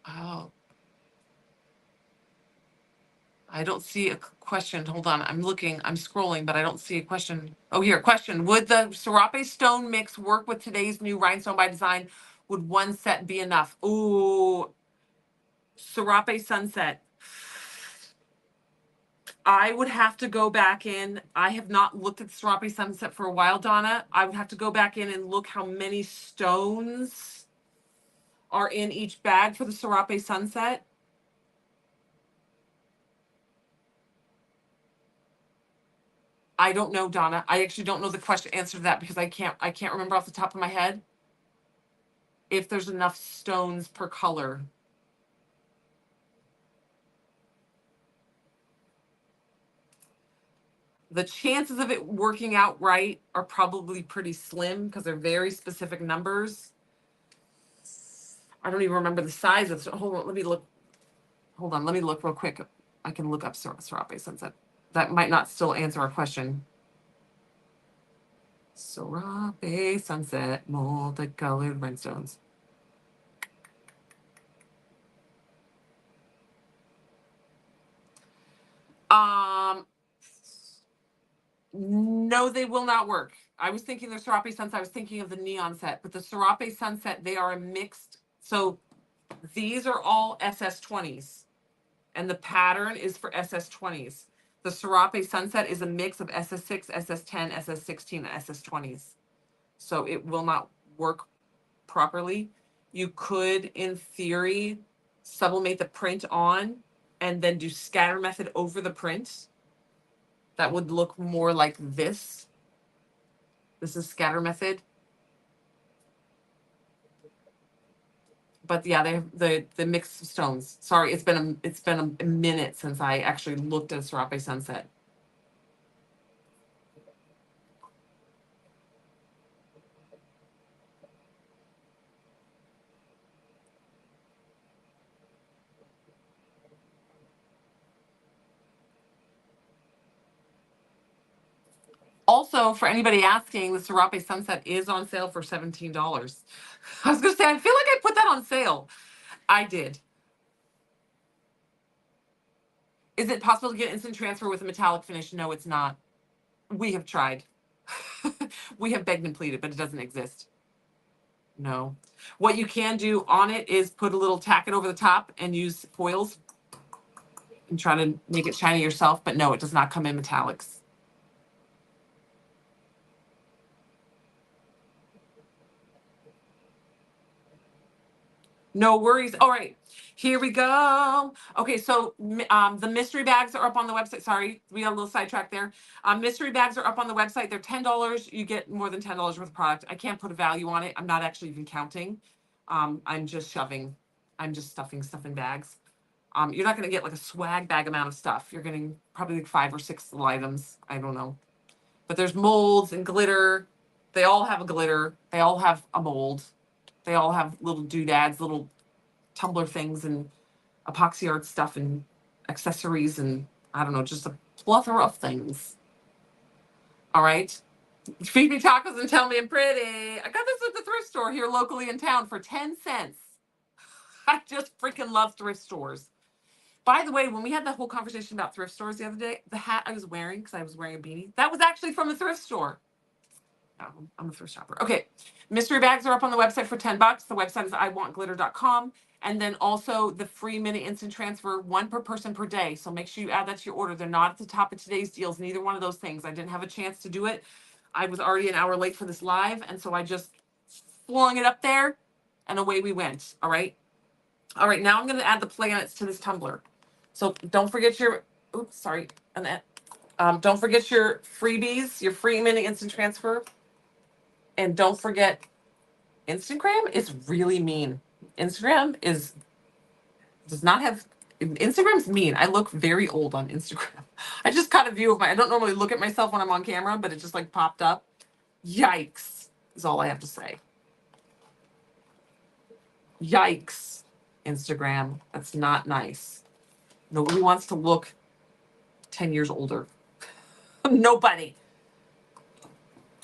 Oh. I don't see a question. Hold on, I'm looking, I'm scrolling, but I don't see a question. Oh, here, question. Would the Serape stone mix work with today's new Rhinestone by Design? Would one set be enough? Ooh, Serape Sunset. I would have to go back in. I have not looked at Serape Sunset for a while, Donna. I would have to go back in and look how many stones are in each bag for the Serape Sunset. I don't know, Donna. I actually don't know the question answer to that because I can't remember off the top of my head if there's enough stones per color. The chances of it working out right are probably pretty slim because they're very specific numbers. I don't even remember the size of. Hold on, let me look. Hold on, let me look real quick. I can look up Serape Sunset. That might not still answer our question. Serape Sunset multicolored rhinestones. No, they will not work. I was thinking the Serape Sunset. I was thinking of the neon set, but the Serape Sunset, they are a mixed. So these are all SS20s, and the pattern is for SS20s. The Serape Sunset is a mix of SS6, SS10, SS16, and SS20s. So it will not work properly. You could, in theory, sublimate the print on and then do scatter method over the print. That would look more like this. This is scatter method. But yeah, they have the mix of stones. Sorry, it's been a minute since I actually looked at Serape Sunset. Also, for anybody asking, the Serape Sunset is on sale for $17. I was going to say, I feel like I put that on sale. I did. Is it possible to get instant transfer with a metallic finish? No, it's not. We have tried. We have begged and pleaded, but it doesn't exist. No. What you can do on it is put a little, tack it over the top and use foils and try to make it shiny yourself. But no, it does not come in metallics. No worries. All right, here we go. Okay, so the mystery bags are up on the website. Sorry, we got a little sidetracked there. Mystery bags are up on the website. They're $10. You get more than $10 worth of product. I can't put a value on it. I'm not actually even counting. I'm just shoving. I'm just stuffing stuff in bags. You're not going to get like a swag bag amount of stuff. You're getting probably like 5 or 6 little items. I don't know. But there's molds and glitter. They all have a glitter. They all have a mold. They all have little doodads, little Tumbler things and epoxy art stuff and accessories and I don't know, just a plethora of things. All right. Feed me tacos and tell me I'm pretty. I got this at the thrift store here locally in town for 10 cents. I just freaking love thrift stores. By the way, when we had that whole conversation about thrift stores the other day, the hat I was wearing, because I was wearing a beanie, that was actually from a thrift store. I'm a thrift shopper. Okay. Mystery bags are up on the website for $10. The website is iwantglitter.com. And then also the free mini instant transfer, 1 per person per day. So make sure you add that to your order. They're not at the top of today's deals. Neither one of those things. I didn't have a chance to do it. I was already an hour late for this live. And so I just flung it up there and away we went. All right. All right. Now I'm going to add the planets to this tumbler. So don't forget your, oops, sorry, Annette. Don't forget your freebies, your free mini instant transfer. And don't forget, Instagram is really mean. Instagram does not have, Instagram's mean. I look very old on Instagram. I just caught a view of I don't normally look at myself when I'm on camera, but it just like popped up. Yikes, is all I have to say. Yikes, Instagram. That's not nice. Nobody wants to look 10 years older. Nobody.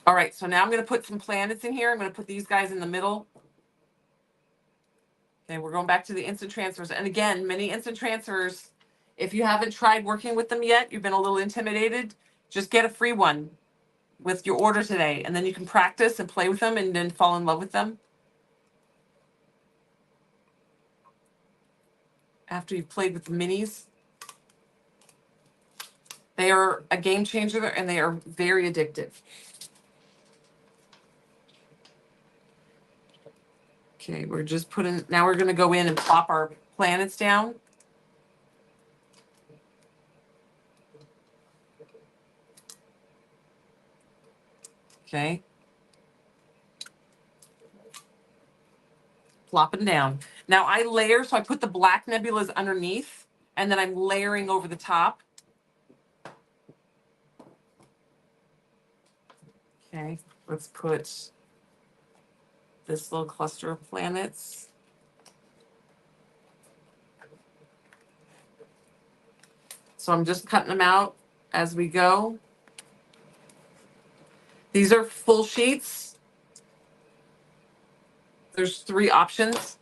All right, so now I'm going to put some planets in here. I'm going to put these guys in the middle. Okay, we're going back to the instant transfers. And again, many instant transfers, if you haven't tried working with them yet, you've been a little intimidated, just get a free one with your order today. And then you can practice and play with them and then fall in love with them. After you've played with the minis. They are a game changer and they are very addictive. Okay, we're just putting, now we're going to go in and plop our planets down. Okay. Plopping down. Now I layer, so I put the black nebulas underneath, and then I'm layering over the top. Okay, let's put this little cluster of planets. So I'm just cutting them out as we go. These are full sheets. There's 3 options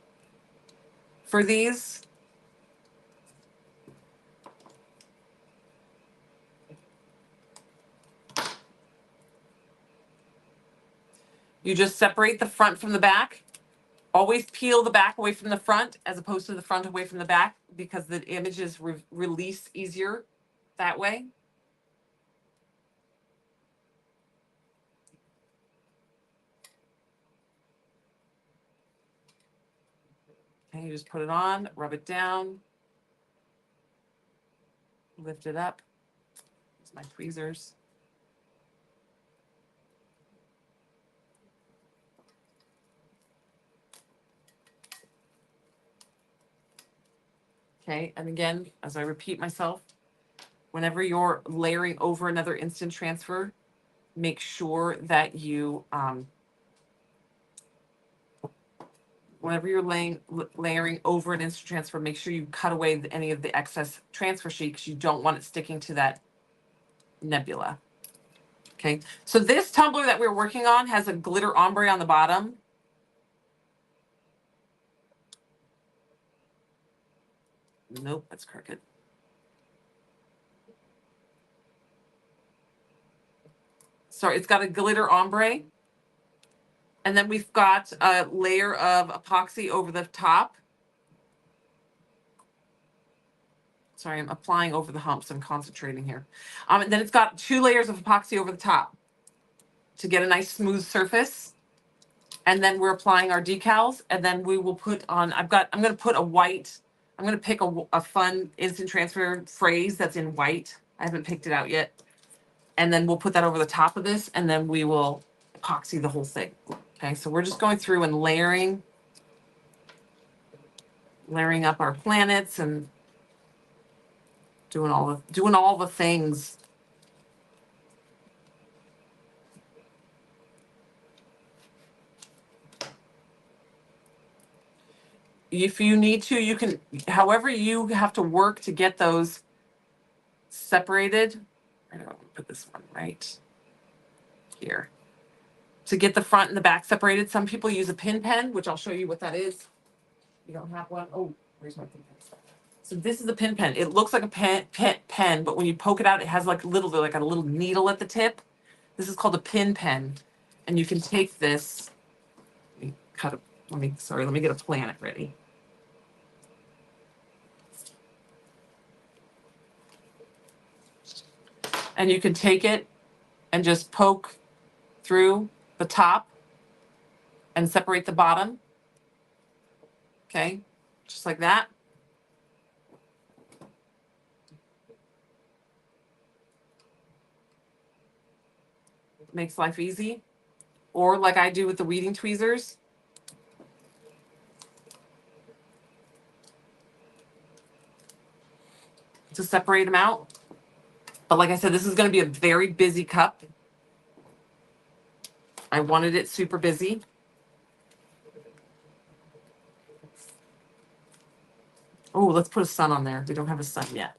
for these. You just separate the front from the back. Always peel the back away from the front as opposed to the front away from the back because the images release easier that way. Okay, you just put it on, rub it down, lift it up. It's my tweezers. Okay, and again, as I repeat myself, whenever you're layering over another instant transfer, make sure that you, whenever you're layering over an instant transfer, make sure you cut away any of the excess transfer sheet because you don't want it sticking to that nebula. Okay, so this tumbler that we're working on has a glitter ombre on the bottom. Nope, that's crooked. Sorry, it's got a glitter ombre. And then we've got a layer of epoxy over the top. Sorry, I'm applying over the humps. I'm concentrating here. And then it's got 2 layers of epoxy over the top to get a nice smooth surface. And then we're applying our decals, and then we will put on, I'm going to put a white, I'm going to pick a fun instant transfer phrase that's in white. I haven't picked it out yet. And then we'll put that over the top of this, and then we will epoxy the whole thing. Okay, so we're just going through and layering up our planets and doing all the things. If you need to, you can, however you have to work to get those separated. I don't put this one right here. To get the front and the back separated, some people use a pin pen, which I'll show you what that is. You don't have one. Oh, where's my pin pen? So this is a pin pen. It looks like a pen, but when you poke it out, it has like a little needle at the tip. This is called a pin pen, and you can take this. Let me cut it. Let me get a planet ready. And you can take it and just poke through the top and separate the bottom. Okay, just like that. Makes life easy. Or like I do with the weeding tweezers. To separate them out. But like I said, this is going to be a very busy cup. I wanted it super busy. Oh, let's put a sun on there. We don't have a sun yet.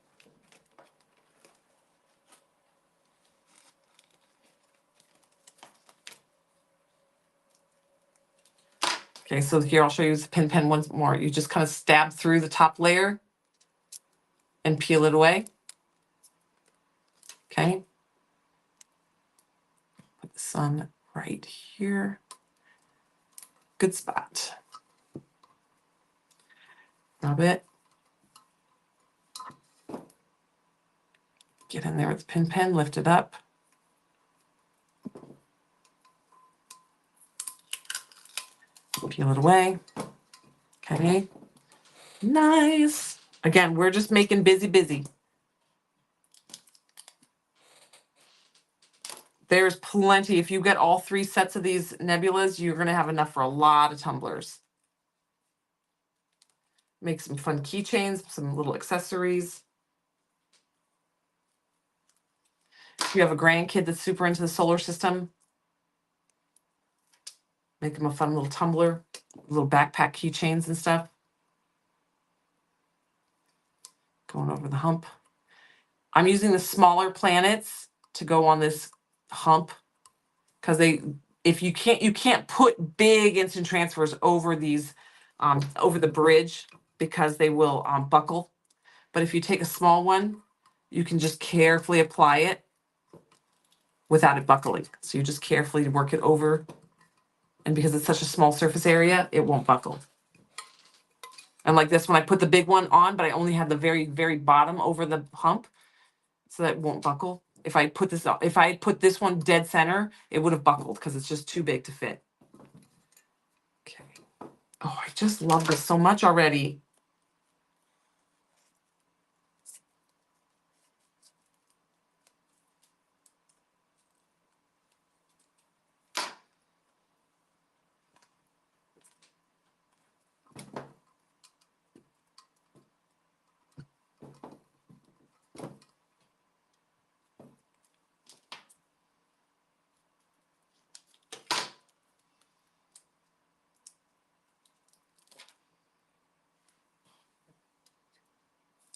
Okay, so here I'll show you the pin pen once more. You just kind of stab through the top layer and peel it away. Okay. Put the sun right here. Good spot. Rub it. Get in there with the pin pen, lift it up. Peel it away. Okay. Nice. Again, we're just making busy. There's plenty. If you get all 3 sets of these nebulas, you're going to have enough for a lot of tumblers. Make some fun keychains, some little accessories. If you have a grandkid that's super into the solar system, make them a fun little tumbler, little backpack keychains and stuff. Going over the hump. I'm using the smaller planets to go on this hump because you can't put big instant transfers over these, over the bridge because they will buckle. But if you take a small one, you can just carefully apply it without it buckling. So you just carefully work it over. And because it's such a small surface area, it won't buckle. And like this one, I put the big one on, but I only have the very, very bottom over the hump so that it won't buckle. If I put this one dead center, it would have buckled because it's just too big to fit. Okay. Oh, I just love this so much already.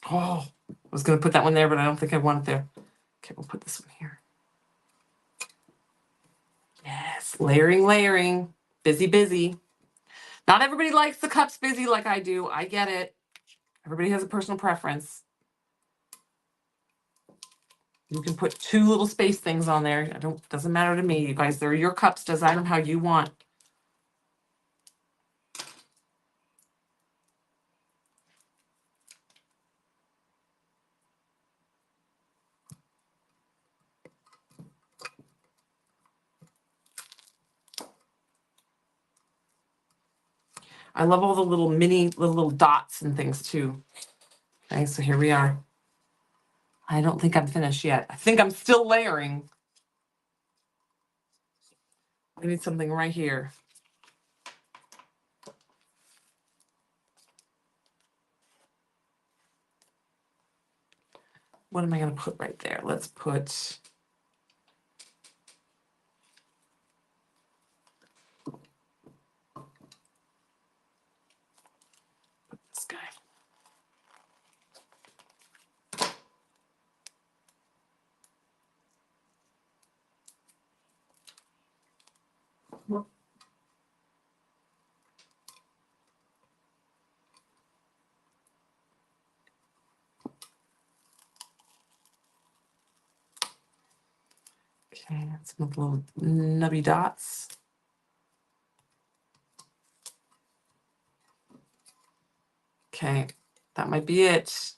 Oh, I was going to put that one there, but I don't think I want it there. Okay, we'll put this one here. Yes, layering, layering, busy, busy. Not everybody likes the cups busy like I do. I get it. Everybody has a personal preference. You can put 2 little space things on there. Doesn't matter to me, you guys. They're your cups. Design them how you want. I love all the little mini little dots and things too. Okay, so here we are. I don't think I'm finished yet. I think I'm still layering. I need something right here. What am I going to put right there? Let's put this guy. Okay, some little nubby dots. Okay, that might be it.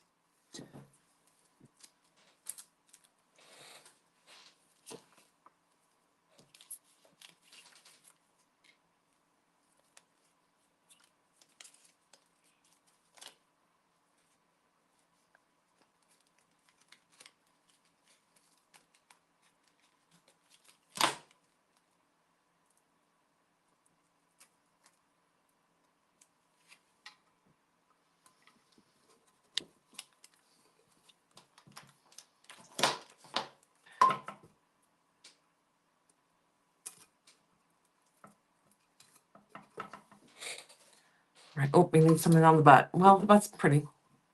Right. Oh, we need something on the butt. Well, the butt's pretty.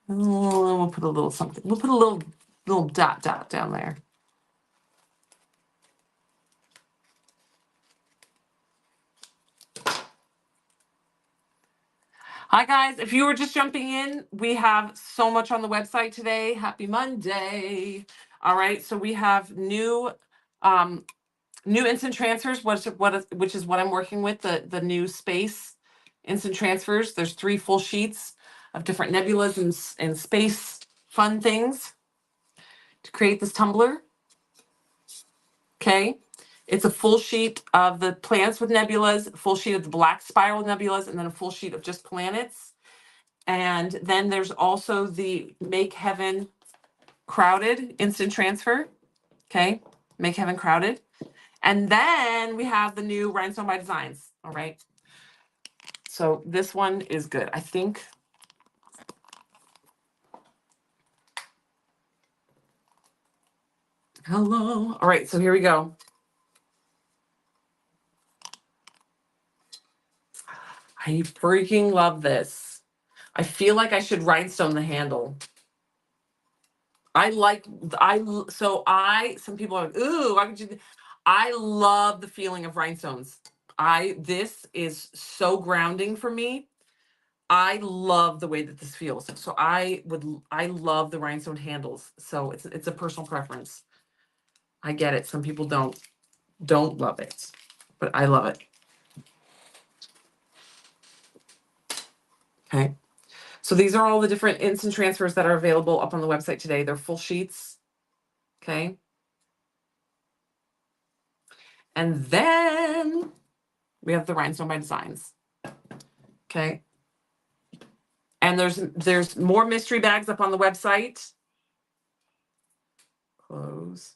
Oh, we'll put a little something. We'll put a little dot down there. Hi guys, if you were just jumping in, we have so much on the website today. Happy Monday. All right, so we have new instant transfers, which is what I'm working with, the new space instant transfers. There's 3 full sheets of different nebulas and space fun things to create this tumbler. Okay. It's a full sheet of the planets with nebulas, a full sheet of the black spiral nebulas, and then a full sheet of just planets. And then there's also the Make Heaven Crowded instant transfer. Okay. Make Heaven Crowded. And then we have the new Rhinestone by Designs. All right. So this one is good. I think. Hello. All right. So here we go. I freaking love this. I feel like I should rhinestone the handle. Some people are like, ooh, why could you? I love the feeling of rhinestones. This is so grounding for me. I love the way that this feels. So I love the rhinestone handles. So it's a personal preference. I get it. Some people don't love it, but I love it. Okay. So these are all the different instant transfers that are available up on the website today. They're full sheets. Okay. And then we have the Rhinestone by Designs. Okay. And there's more mystery bags up on the website. Close.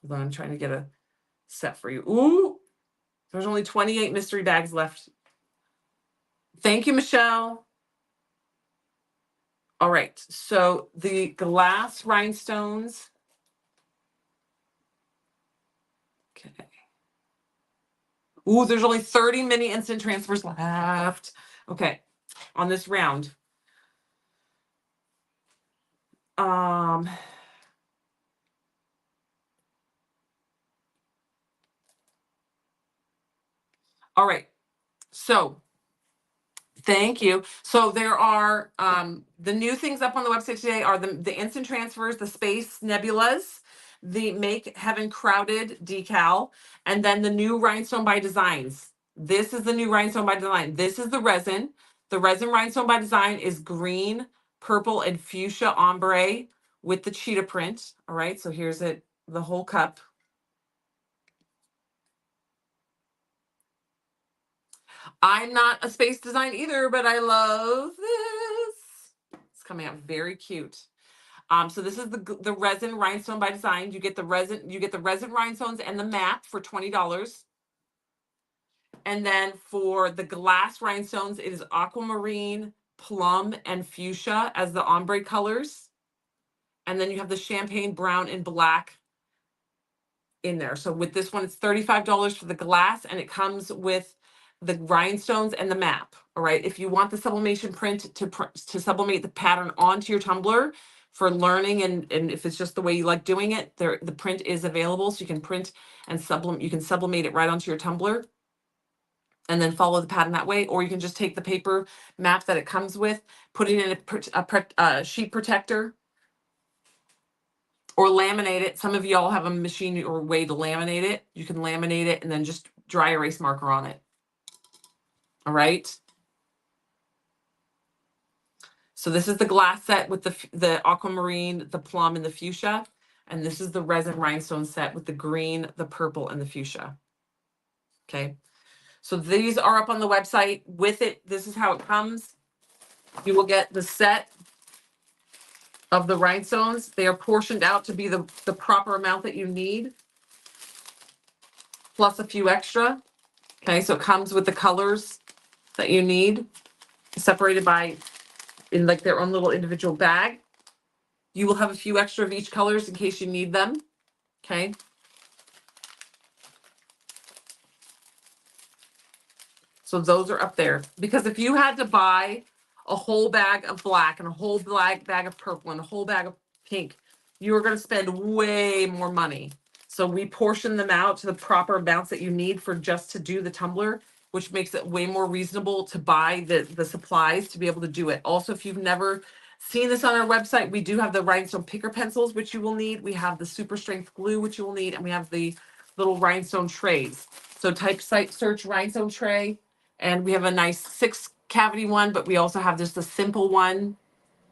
Hold on, I'm trying to get a set for you. Ooh, there's only 28 mystery bags left. Thank you, Michelle. All right, so the glass rhinestones. Okay. Ooh, there's only 30 mini instant transfers left. Okay, on this round. All right. So thank you. So there are the new things up on the website today are the instant transfers, the space nebulas, the Make Heaven Crowded decal, and then the new Rhinestone by Designs. This is the new Rhinestone by Design. This is the resin. The resin Rhinestone by Design is green, purple, and fuchsia ombre with the cheetah print. All right, so here's it, the whole cup. I'm not a space design either, but I love this. It's coming out very cute. So this is the resin Rhinestone by Design. You get the resin rhinestones and the map for $20. And then for the glass rhinestones, it is aquamarine, plum, and fuchsia as the ombre colors. And then you have the champagne brown and black in there. So with this one, it's $35 for the glass, and it comes with the rhinestones and the map. All right. If you want the sublimation print to sublimate the pattern onto your tumbler for learning, and if it's just the way you like doing it, the print is available. So you can print and sublimate it right onto your tumbler and then follow the pattern that way. Or you can just take the paper map that it comes with, put it in a sheet protector, or laminate it. Some of y'all have a machine or way to laminate it. You can laminate it and then just dry erase marker on it. All right. So this is the glass set with the aquamarine, the plum, and the fuchsia. And this is the resin rhinestone set with the green, the purple, and the fuchsia. Okay. So these are up on the website with it. This is how it comes. You will get the set of the rhinestones. They are portioned out to be the proper amount that you need, plus a few extra. Okay, so it comes with the colors that you need, separated by in like their own little individual bag. You will have a few extra of each colors in case you need them. Okay. So those are up there, because if you had to buy a whole bag of black and a whole bag of purple and a whole bag of pink, you are going to spend way more money. So we portion them out to the proper amounts that you need for just to do the tumbler, which makes it way more reasonable to buy the supplies to be able to do it. Also, if you've never seen this on our website, we do have the rhinestone picker pencils, which you will need. We have the super strength glue, which you will need, and we have the little rhinestone trays. So type site search rhinestone tray, and we have a nice 6 cavity one, but we also have just a simple one.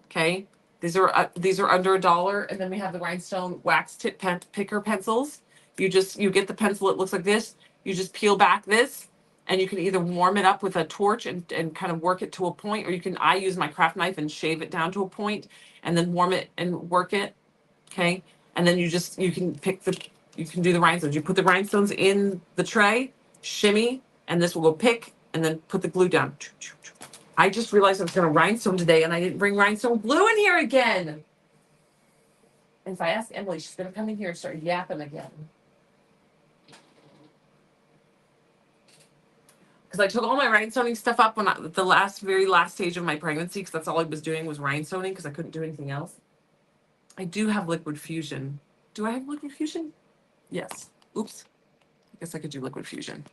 Okay. These are under $1. And then we have the rhinestone wax tip picker pencils. You get the pencil. It looks like this. You just peel back this, and you can either warm it up with a torch and kind of work it to a point, or I use my craft knife and shave it down to a point and then warm it and work it. Okay. And then you can do the rhinestones. You put the rhinestones in the tray, shimmy, and this will go pick, and then put the glue down. I just realized I was going to rhinestone today, and I didn't bring rhinestone glue in here again. And if I ask Emily, she's going to come in here and start yapping again. Because I took all my rhinestoning stuff up when the very last stage of my pregnancy, because that's all I was doing was rhinestoning, because I couldn't do anything else. I do have liquid fusion. Do I have liquid fusion? Yes. Oops. I guess I could do liquid fusion.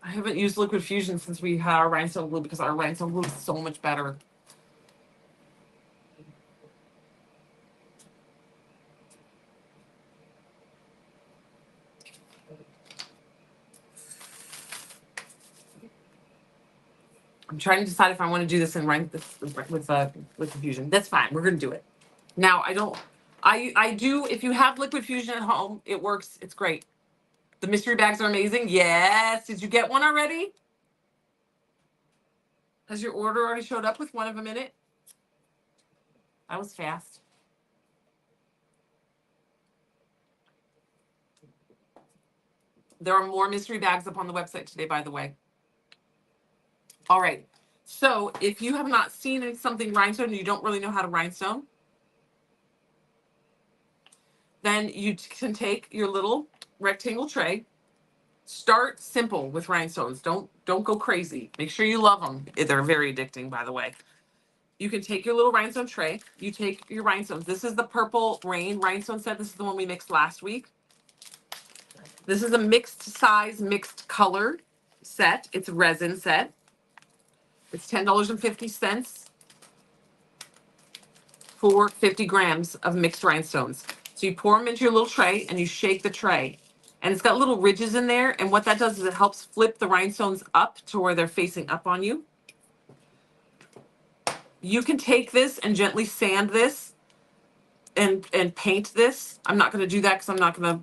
I haven't used liquid fusion since we had our rhinestone glue, because our rhinestone glue is so much better. I'm trying to decide if I want to do this with fusion. That's fine. We're going to do it. Now, I do, if you have liquid fusion at home, it works. It's great. The mystery bags are amazing. Yes. Did you get one already? Has your order already showed up with one of them in it? That was fast. There are more mystery bags up on the website today, by the way. All right. So if you have not seen something rhinestone and you don't really know how to rhinestone, then you can take your little rectangle tray. Start simple with rhinestones. Don't go crazy. Make sure you love them. They're very addicting, by the way. You can take your little rhinestone tray. You take your rhinestones. This is the Purple Rain rhinestone set. This is the one we mixed last week. This is a mixed size, mixed color set. It's a resin set. It's $10.50 for 50 grams of mixed rhinestones. So you pour them into your little tray and you shake the tray. And it's got little ridges in there. And what that does is it helps flip the rhinestones up to where they're facing up on you. You can take this and gently sand this and paint this. I'm not going to do that because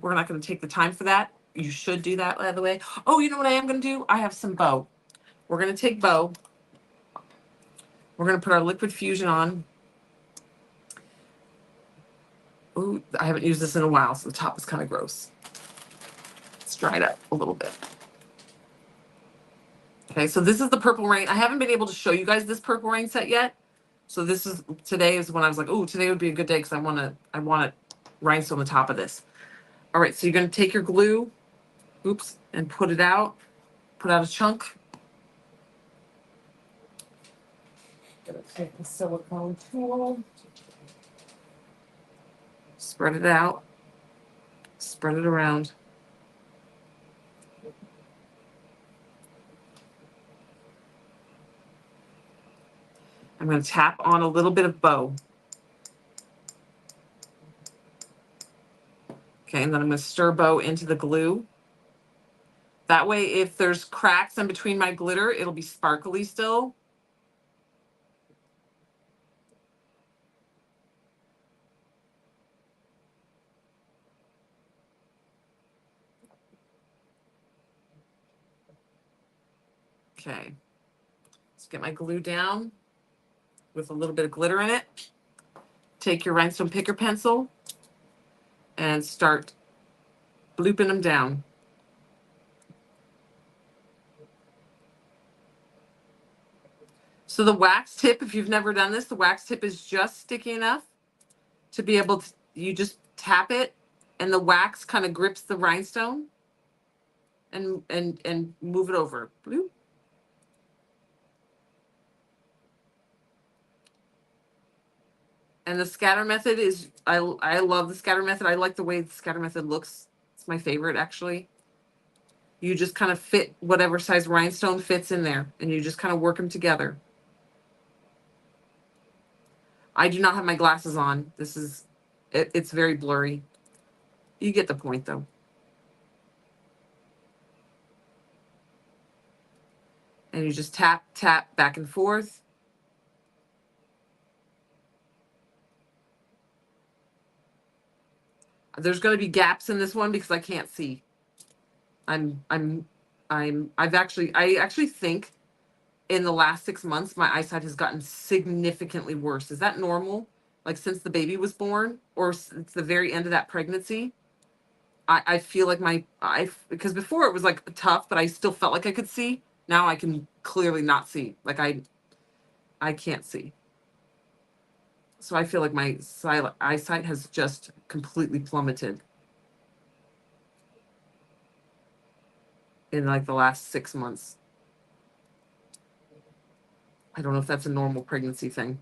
we're not going to take the time for that. You should do that, by the way. Oh, you know what I am going to do? I have some bow. We're going to take bow. We're going to put our liquid fusion on. Ooh, I haven't used this in a while, so the top is kind of gross. It's dried up a little bit. Okay, so this is the Purple Rain. I haven't been able to show you guys this Purple Rain set yet. So today is when I was like, oh, today would be a good day because I want to rhinestone the top of this. All right, so you're going to take your glue, oops, and put it out. Put out a chunk. Gonna take the silicone tool. Spread it out. Spread it around. I'm going to tap on a little bit of bow. Okay, and then I'm going to stir bow into the glue. That way, if there's cracks in between my glitter, it'll be sparkly still. Okay, let's get my glue down with a little bit of glitter in it. Take your rhinestone picker pencil and start blooping them down. So the wax tip, if you've never done this, the wax tip is just sticky enough to be able to, you just tap it and the wax kind of grips the rhinestone and move it over. Bloop. And the scatter method is, I love the scatter method. I like the way the scatter method looks. It's my favorite, actually. You just kind of fit whatever size rhinestone fits in there, and you just kind of work them together. I do not have my glasses on. It's very blurry. You get the point, though. And you just tap, tap, back and forth. There's going to be gaps in this one because I can't see. I actually think in the last 6 months, my eyesight has gotten significantly worse. Is that normal? Like since the baby was born or since the very end of that pregnancy? I feel like because before it was like tough, but I still felt like I could see. Now I can clearly not see. Like I can't see. So I feel like my eyesight has just completely plummeted in like the last 6 months. I don't know if that's a normal pregnancy thing.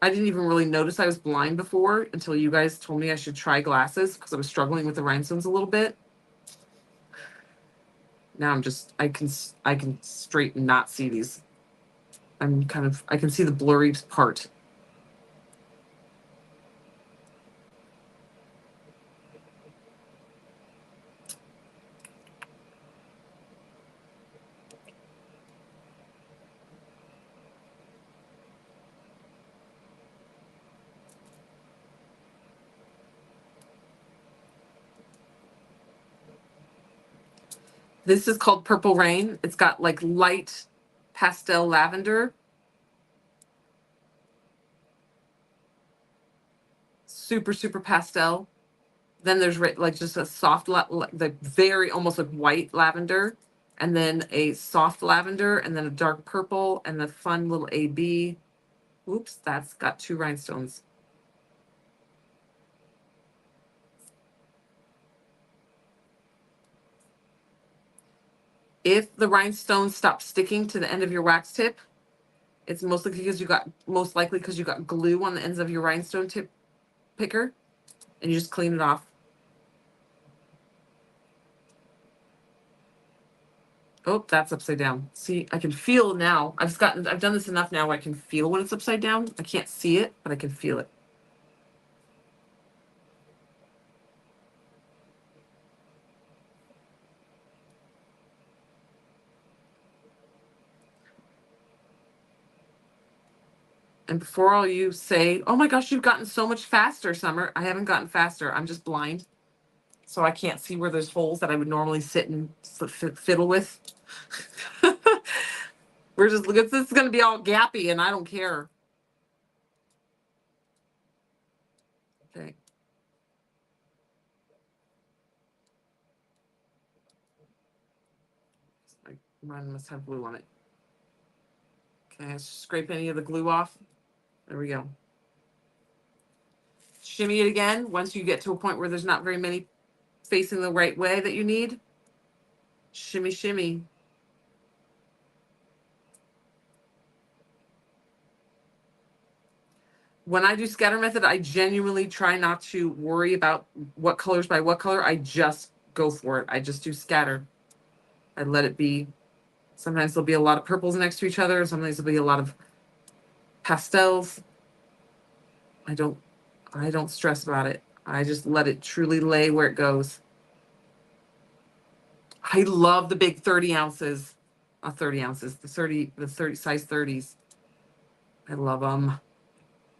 I didn't even really notice I was blind before until you guys told me I should try glasses because I was struggling with the rhinestones a little bit. Now I can straight not see these. I can see the blurry part. This is called Purple Rain. It's got like light pastel lavender. Super, super pastel. Then there's like just a soft, the very almost like white lavender. And then a soft lavender and then a dark purple and the fun little AB. Oops, that's got 2 rhinestones. If the rhinestones stop sticking to the end of your wax tip, it's most likely because you got glue on the ends of your rhinestone tip picker. and you just clean it off. Oh, that's upside down. See, I can feel now. I've done this enough now where I can feel when it's upside down. I can't see it, but I can feel it. And before all you say, oh my gosh, you've gotten so much faster, Summer. I haven't gotten faster. I'm just blind. So I can't see where there's holes that I would normally sit and fiddle with. We're just, this is going to be all gappy and I don't care. Okay. Mine must have glue on it. Can I scrape any of the glue off? There we go. Shimmy it again once you get to a point where there's not very many facing the right way that you need. Shimmy, shimmy. When I do scatter method, I genuinely try not to worry about what colors by what color. I just go for it. I just do scatter. I let it be. Sometimes there'll be a lot of purples next to each other. Sometimes there'll be a lot of pastels. I don't stress about it. I just let it truly lay where it goes. I love the big 30 ounces. Not 30 ounces, the 30 size 30s. I love them.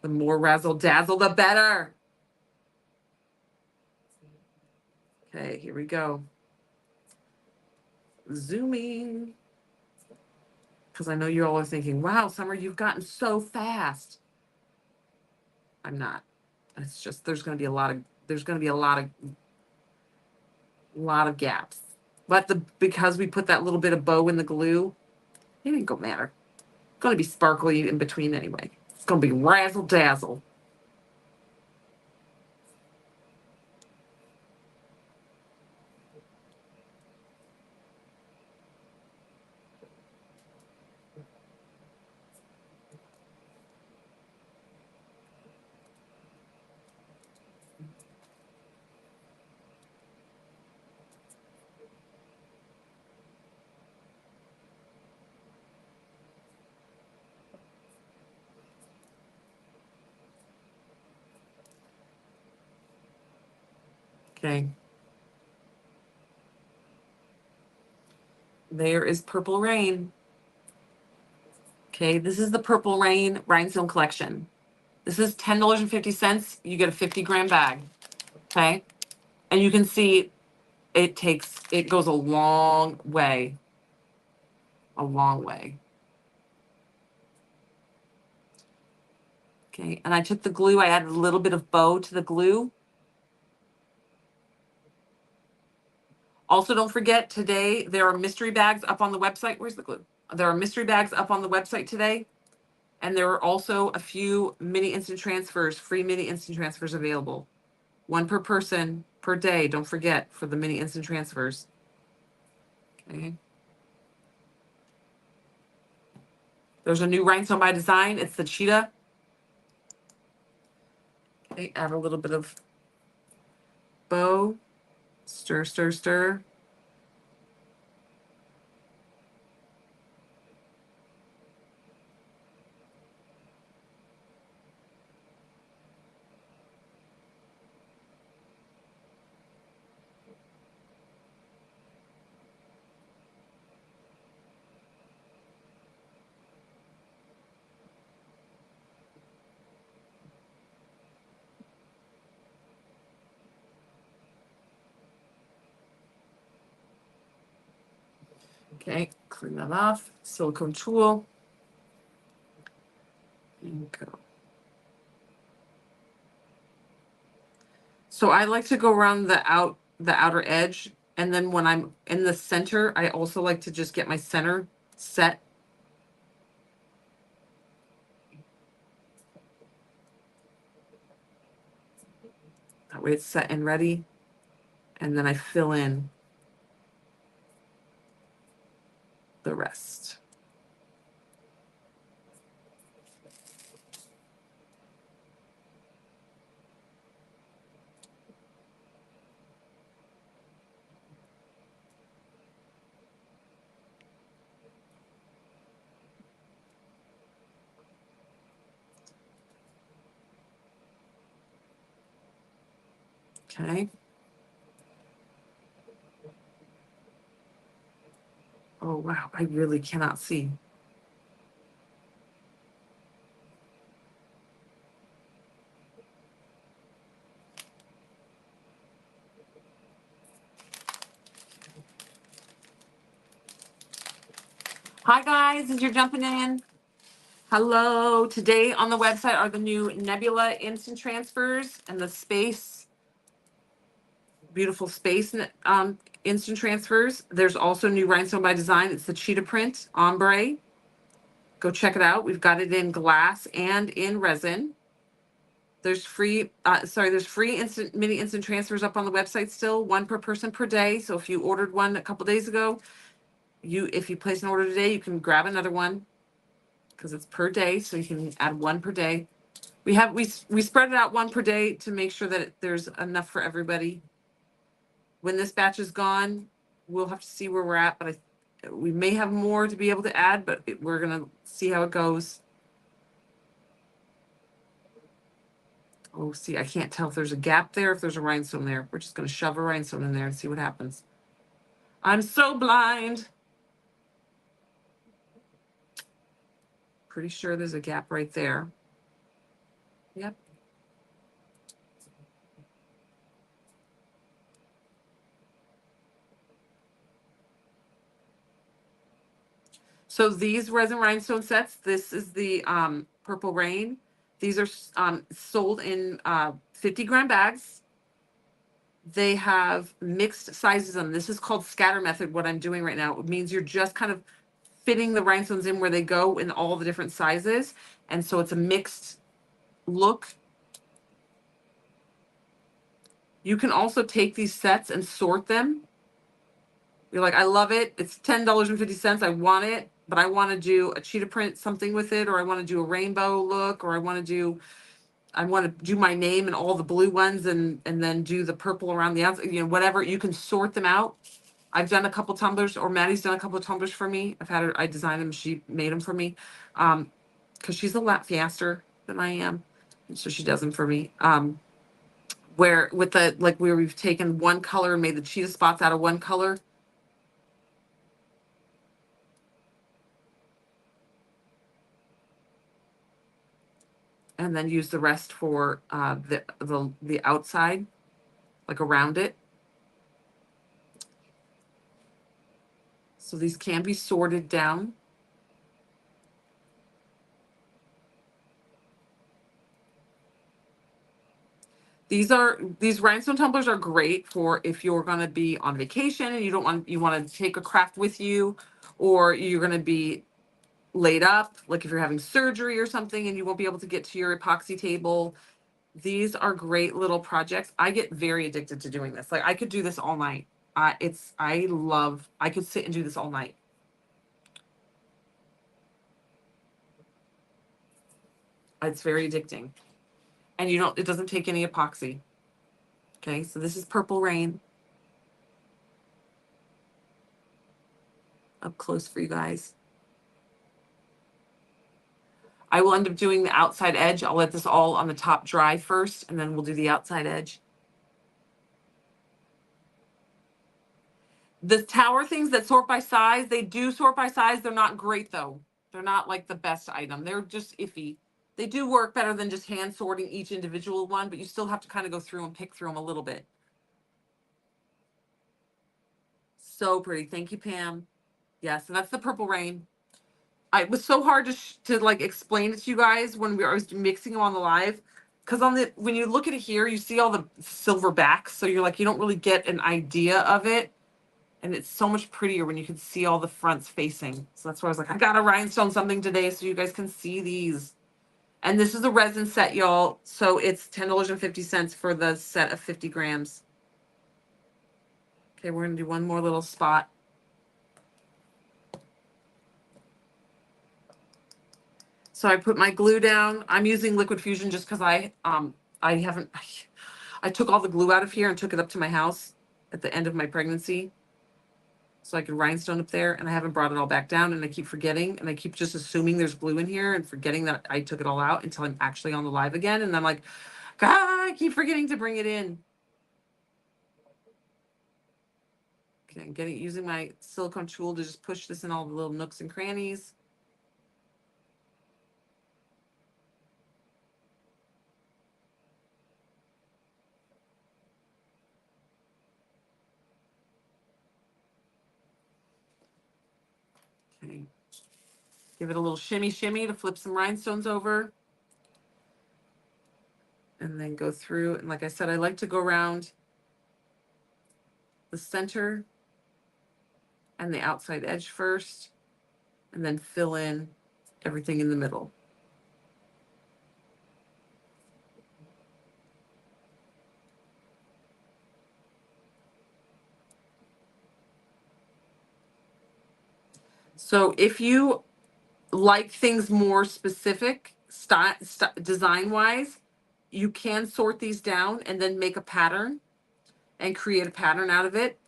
The more razzle dazzle, the better. Okay, here we go. Zooming. Because I know you all are thinking, wow, Summer, you've gotten so fast. I'm not. It's just there's going to be a lot of gaps. But because we put that little bit of bow in the glue, it ain't gonna matter. It's gonna be sparkly in between anyway. It's gonna be razzle dazzle. Okay. There is Purple Rain. Okay, this is the Purple Rain Rhinestone collection. This is $10.50. You get a 50-gram bag. Okay. And you can see it goes a long way. A long way. Okay, and I took the glue, I added a little bit of bow to the glue. Also, don't forget today, there are mystery bags up on the website. Where's the glue? There are mystery bags up on the website today. And there are also a few mini instant transfers, free mini instant transfers available. One per person per day. Don't forget for the mini instant transfers. Okay. There's a new rhinestone by design. It's the CHEETAH. Okay, add a little bit of bow. Stir, stir, stir. Okay, clean that off. Silicone tool. And go. So I like to go around the outer edge, and then when I'm in the center, I also like to just get my center set. That way it's set and ready. And then I fill in the rest. Okay. Oh, wow. I really cannot see. Hi, guys. As you're jumping in. Hello. Today on the website are the new Nebula instant transfers and the space, beautiful space instant transfers. There's also new Rhinestone by Design. It's the cheetah print ombre. Go check it out. We've got it in glass and in resin. There's free, there's free mini instant transfers up on the website still, one per person per day. So if you ordered one a couple days ago, if you place an order today, you can grab another one because it's per day. So you can add one per day. We spread it out one per day to make sure that there's enough for everybody. When this batch is gone, we'll have to see where we're at, but we may have more to be able to add, but we're gonna see how it goes. Oh, see, I can't tell if there's a gap there, if there's a rhinestone there. We're just gonna shove a rhinestone in there and see what happens. I'm so blind. Pretty sure there's a gap right there. Yep. So these resin rhinestone sets, this is the Purple Rain. These are sold in 50-gram bags. They have mixed sizes on them. This is called scatter method, what I'm doing right now. It means you're just kind of fitting the rhinestones in where they go in all the different sizes. And so it's a mixed look. You can also take these sets and sort them. You're like, I love it. It's $10.50. I want it, but I want to do a cheetah print something with it, or I want to do a rainbow look, or I want to do my name and all the blue ones and then do the purple around the outside, whatever. You can sort them out. I've done a couple tumblers, or Maddie's done a couple of tumblers for me. I designed them, she made them for me. Because she's a lot faster than I am. So she does them for me. Where we've taken one color and made the cheetah spots out of one color. And then use the rest for the outside, like around it. So these can be sorted down. These rhinestone tumblers are great for if you're going to be on vacation and you want to take a craft with you, or you're going to be laid up, like if you're having surgery or something and you won't be able to get to your epoxy table. These are great little projects. I get very addicted to doing this. Like I could do this all night. I could sit and do this all night. It's very addicting. And it doesn't take any epoxy. Okay, so this is Purple Rain. Up close for you guys. I will end up doing the outside edge. I'll let this all on the top dry first, and then we'll do the outside edge. The tower things that sort by size, they do sort by size. They're not great, though. They're not like the best item. They're just iffy. They do work better than just hand sorting each individual one, but you still have to kind of go through and pick through them a little bit. So pretty. Thank you, Pam. Yes, and that's the Purple Rain. It was so hard to like explain it to you guys when I was mixing them on the live, because when you look at it here, you see all the silver backs, so you're like, you don't really get an idea of it, and it's so much prettier when you can see all the fronts facing. So that's why I was like, I gotta rhinestone something today so you guys can see these. And this is a resin set, y'all. So it's $10.50 for the set of 50 grams. Okay, we're gonna do one more little spot. So I put my glue down. I'm using liquid fusion just because I took all the glue out of here and took it up to my house at the end of my pregnancy so I could rhinestone up there, and I haven't brought it all back down, and I keep forgetting, and I keep just assuming there's glue in here and forgetting that I took it all out until I'm actually on the live again, and I'm like, God, I keep forgetting to bring it in. Okay, using my silicone tool to just push this in all the little nooks and crannies. Okay. Give it a little shimmy shimmy to flip some rhinestones over. And then go through, and like I said, I like to go around the center and the outside edge first, and then fill in everything in the middle. So if you like things more specific, design wise, you can sort these down and then make a pattern and create a pattern out of it.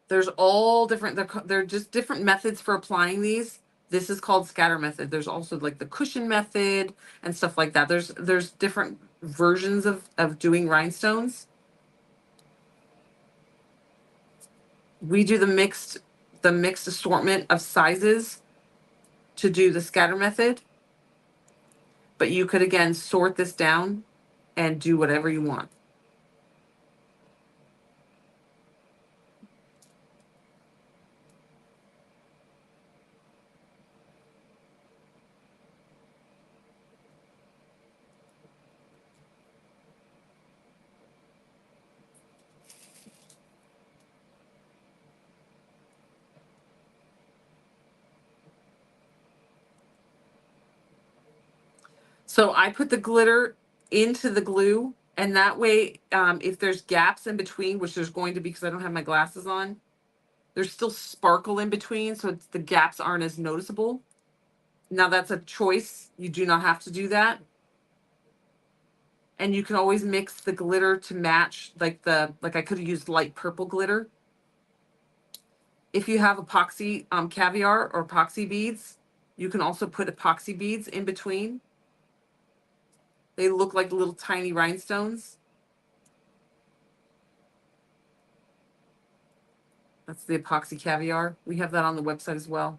There's all different, they're just different methods for applying these. This is called scatter method. There's also like the cushion method and stuff like that. There's different versions of doing rhinestones. We do the mixed assortment of sizes to do the scatter method. But you could again sort this down and do whatever you want. So I put the glitter into the glue, and that way, if there's gaps in between, which there's going to be because I don't have my glasses on, there's still sparkle in between, so the gaps aren't as noticeable. Now that's a choice. You do not have to do that. And you can always mix the glitter to match, like I could have used light purple glitter. If you have epoxy caviar or epoxy beads, you can also put epoxy beads in between. They look like little tiny rhinestones. That's the epoxy caviar. We have that on the website as well.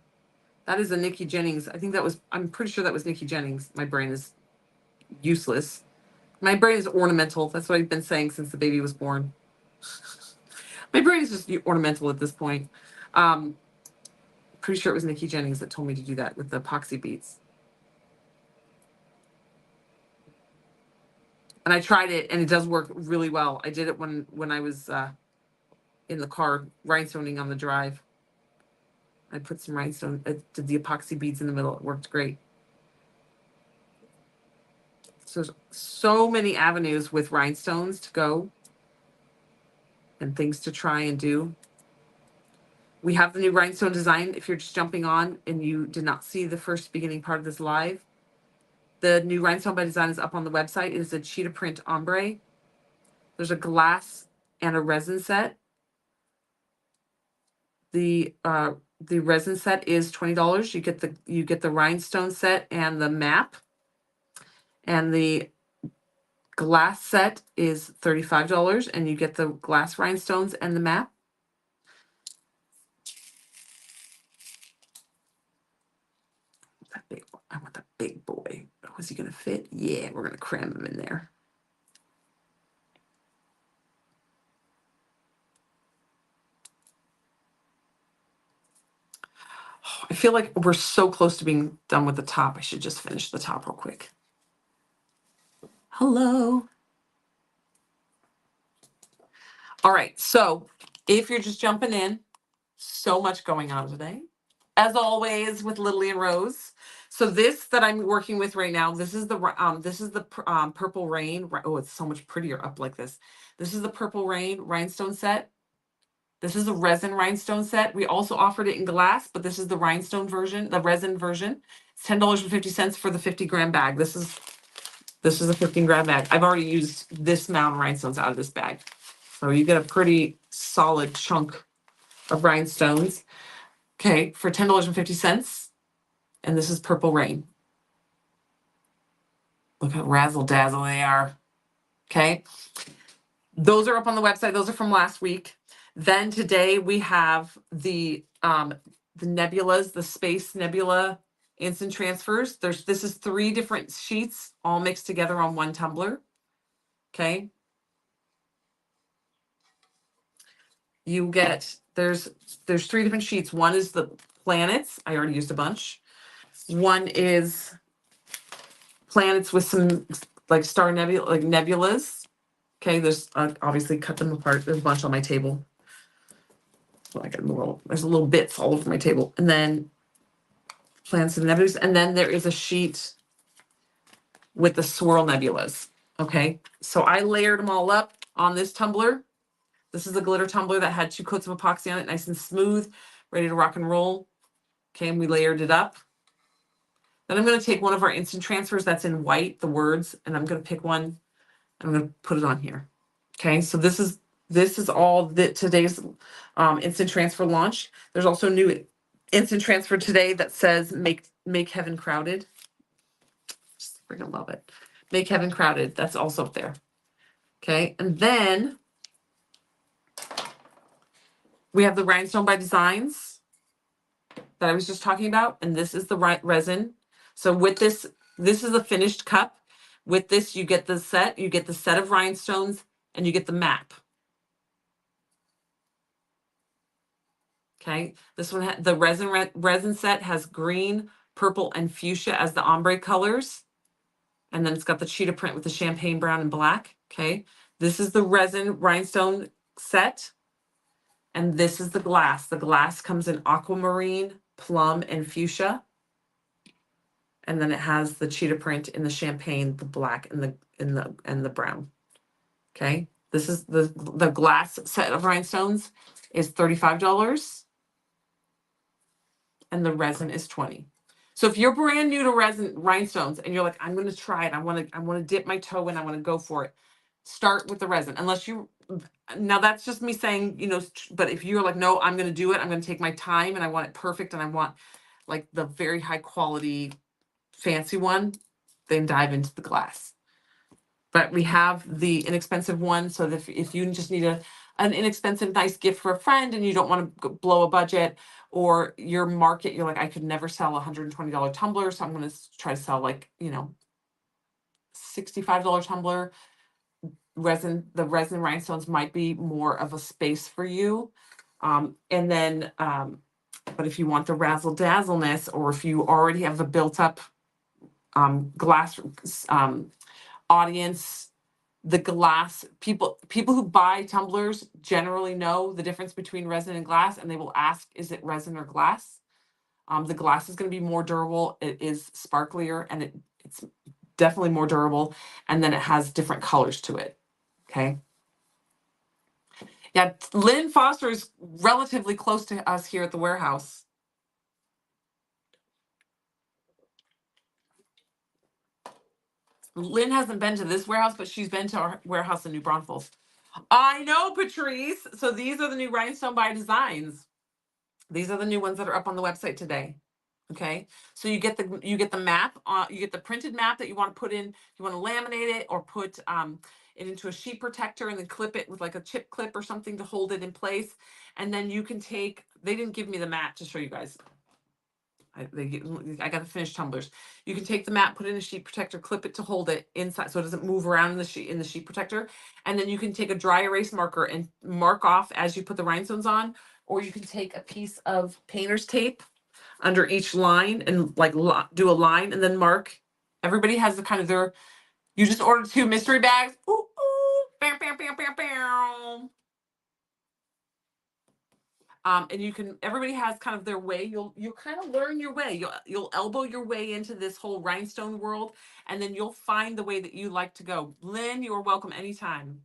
That is a Nikki Jennings. I think that was, I'm pretty sure that was Nikki Jennings. My brain is useless. My brain is ornamental. That's what I've been saying since the baby was born. My brain is just ornamental at this point. Pretty sure it was Nikki Jennings that told me to do that with the epoxy beads. And I tried it, and it does work really well. I did it when I was in the car rhinestoning on the drive. I put some rhinestone, did the epoxy beads in the middle. It worked great. So there's so many avenues with rhinestones to go and things to try and do. We have the new rhinestone design. If you're just jumping on and you did not see the first beginning part of this live, the new Rhinestone by Design is up on the website. It is a cheetah print ombre. There's a glass and a resin set. The resin set is $20. You get the rhinestone set and the map. And the glass set is $35, and you get the glass rhinestones and the map. That big one. I want that big boy. Oh, is he gonna fit? Yeah, we're gonna cram him in there. I feel like we're so close to being done with the top. I should just finish the top real quick. Hello. All right, so if you're just jumping in, so much going on today. As always with Lily and Rose. So this that I'm working with right now, this is the Purple Rain. Oh, it's so much prettier up like this. This is the Purple Rain rhinestone set. This is a resin rhinestone set. We also offered it in glass, but this is the rhinestone version, the resin version. It's $10.50 for the 50-gram bag. This is a 15-gram bag. I've already used this amount of rhinestones out of this bag. So you get a pretty solid chunk of rhinestones. Okay, for $10.50. And this is Purple Rain. Look how razzle dazzle they are. Okay. Those are up on the website. Those are from last week. Then today we have the nebulas, the space nebula instant transfers. This is 3 different sheets all mixed together on one tumbler. Okay. You get, there's 3 different sheets. One is the planets. I already used a bunch. One is planets with some like star nebula, like nebulas. Okay, there's obviously cut them apart. There's a bunch on my table. So I got there's a little bits all over my table. And then planets and nebulas. And then there is a sheet with the swirl nebulas. Okay, so I layered them all up on this tumbler. This is a glitter tumbler that had 2 coats of epoxy on it, nice and smooth, ready to rock and roll. Okay, and we layered it up. Then I'm going to take one of our instant transfers that's in white, the words, and I'm going to pick one. I'm going to put it on here. Okay, so this is all that today's instant transfer launch. There's also a new instant transfer today that says make heaven crowded. Just freaking love it. Make heaven crowded. That's also up there. Okay, and then we have the Rhinestone by Designs that I was just talking about, and this is the resin. So with this is a finished cup. With this, you get the set of rhinestones, and you get the map. Okay, this one, the resin set has green, purple, and fuchsia as the ombre colors. And then it's got the cheetah print with the champagne brown and black. Okay, this is the resin rhinestone set. And this is the glass. The glass comes in aquamarine, plum, and fuchsia. And then it has the cheetah print in the champagne, the black, and the brown. Okay, this is the glass set of rhinestones is $35, and the resin is $20. So if you're brand new to rhinestones and you're like, I'm going to try it, I want to dip my toe in, I want to go for it. Start with the resin, unless you. Now that's just me saying, but if you're like, no, I'm going to do it, I'm going to take my time and I want it perfect and I want like the very high quality fancy one, then dive into the glass. But we have the inexpensive one, so that if you just need an inexpensive, nice gift for a friend and you don't want to blow a budget, or your market, you're like, I could never sell a $120 tumbler, so I'm going to try to sell like, $65 tumbler. The resin rhinestones might be more of a space for you. And then, but if you want the razzle dazzleness, or if you already have a built up glass audience, the glass people who buy tumblers generally know the difference between resin and glass, and they will ask, is it resin or glass? The glass is going to be more durable. It is sparklier, and it's definitely more durable, and then it has different colors to it. Okay. Yeah, Lynn Foster is relatively close to us here at the warehouse. Lynn hasn't been to this warehouse, but she's been to our warehouse in New Braunfels. I know, Patrice. So these are the new Rhinestone by Designs. These are the new ones that are up on the website today. Okay, so you get the map. You get the printed map that you want to put in. You want to laminate it or put it into a sheet protector and then clip it with like a chip clip or something to hold it in place. And then you can take. They didn't give me the mat to show you guys. I got the finished tumblers. You can take the mat, put it in a sheet protector, clip it to hold it inside so it doesn't move around in the sheet protector. And then you can take a dry erase marker and mark off as you put the rhinestones on, or you can take a piece of painter's tape under each line and like do a line and then mark. Everybody has the kind of their. You just ordered 2 mystery bags. Ooh, ooh, bam, bam, bam, bam, bam. And everybody has kind of their way. You'll kind of learn your way. You'll elbow your way into this whole rhinestone world, and then you'll find the way that you like to go. Lynn, you are welcome anytime.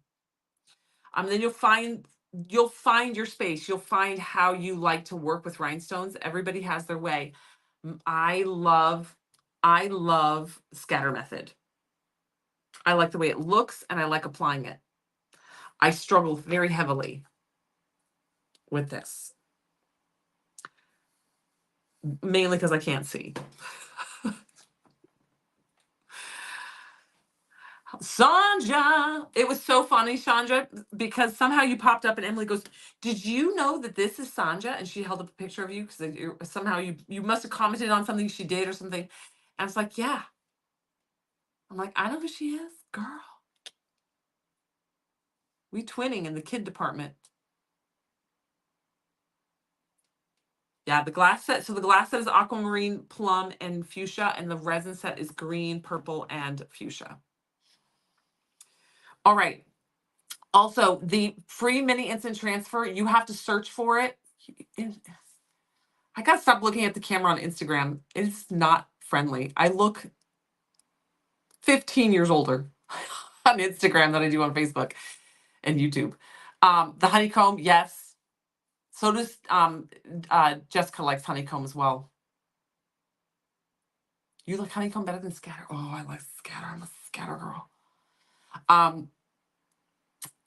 Then you'll find your space. You'll find how you like to work with rhinestones. Everybody has their way. I love scatter method. I like the way it looks, and I like applying it. I struggle very heavily with this, mainly because I can't see. Sandra. It was so funny, Sandra, because somehow you popped up and Emily goes, "Did you know that this is Sandra?" And she held up a picture of you because somehow you must have commented on something she did or something. And I was like, "Yeah." I'm like, "I know who she is, girl. We twinning in the kid department." Yeah, the glass set. So the glass set is aquamarine, plum, and fuchsia, and the resin set is green, purple, and fuchsia. All right. Also, the free mini instant transfer, you have to search for it. I gotta stop looking at the camera on Instagram. It's not friendly. I look 15 years older on Instagram than I do on Facebook and YouTube. The honeycomb, yes. So does Jessica likes honeycomb as well. You like honeycomb better than scatter? Oh, I like scatter. I'm a scatter girl.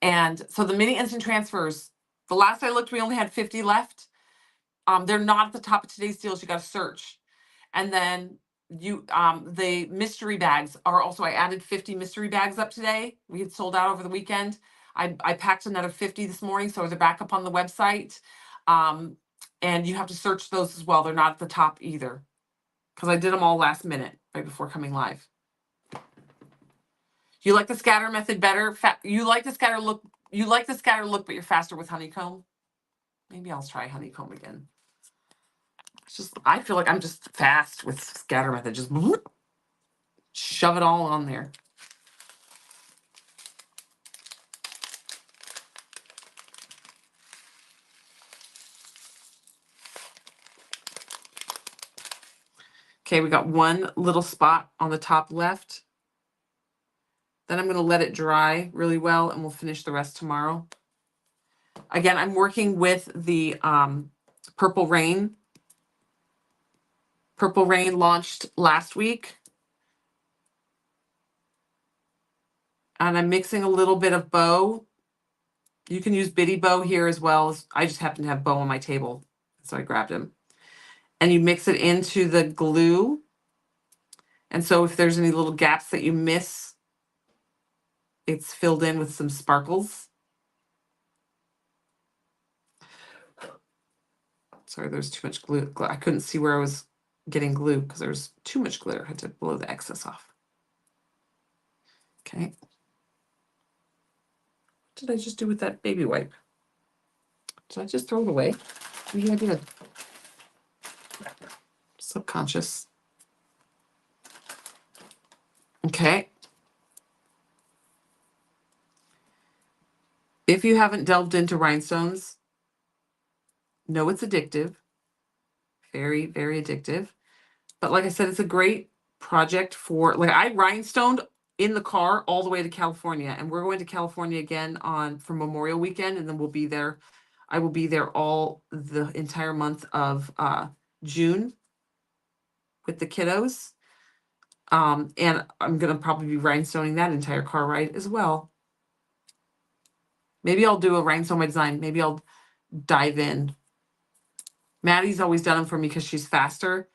And so the mini instant transfers, the last I looked, we only had 50 left. They're not at the top of today's deals. You got to search. And then the mystery bags are also, I added 50 mystery bags up today. We had sold out over the weekend. I packed another 50 this morning, so they're back up on the website. And you have to search those as well. They're not at the top either, because I did them all last minute, right before coming live. You like the scatter method better? You like the scatter look, but you're faster with honeycomb? Maybe I'll try honeycomb again. It's just, I feel like I'm just fast with scatter method. Just whoop, shove it all on there. Okay, we got one little spot on the top left. Then I'm going to let it dry really well, and we'll finish the rest tomorrow. Again, I'm working with the Purple Rain. Purple Rain launched last week. And I'm mixing a little bit of bow. You can use bitty bow here as well. I just happen to have bow on my table, so I grabbed him. And you mix it into the glue. And so if there's any little gaps that you miss, it's filled in with some sparkles. Sorry, there's too much glue. I couldn't see where I was getting glue because there's too much glitter. I had to blow the excess off. Okay. What did I just do with that baby wipe? Did I just throw it away? Maybe I did. Subconscious. Okay. If you haven't delved into rhinestones, know it's addictive. Very, very addictive. But like I said, it's a great project for, like, I rhinestoned in the car all the way to California, and we're going to California again for Memorial Weekend, and then we'll be there. I will be there all the entire month of June with the kiddos. And I'm gonna probably be rhinestoning that entire car ride as well. Maybe I'll do a rhinestone by design. Maybe I'll dive in. Maddie's always done them for me because she's faster.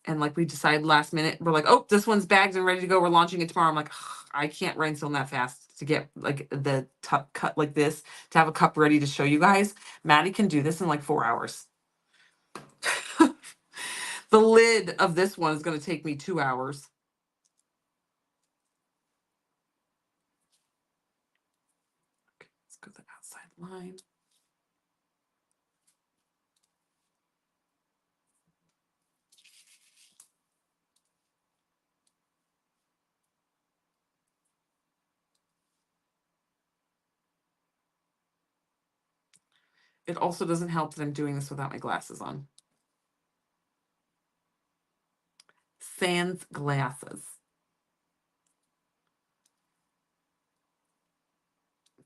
And like we decided last minute, we're like, oh, this one's bagged and ready to go. We're launching it tomorrow. I'm like, I can't rhinestone that fast to get like the top cut like this, to have a cup ready to show you guys. Maddie can do this in like 4 hours. The lid of this one is going to take me 2 hours. Okay, let's go to the outside line. It also doesn't help that I'm doing this without my glasses on. Sans glasses.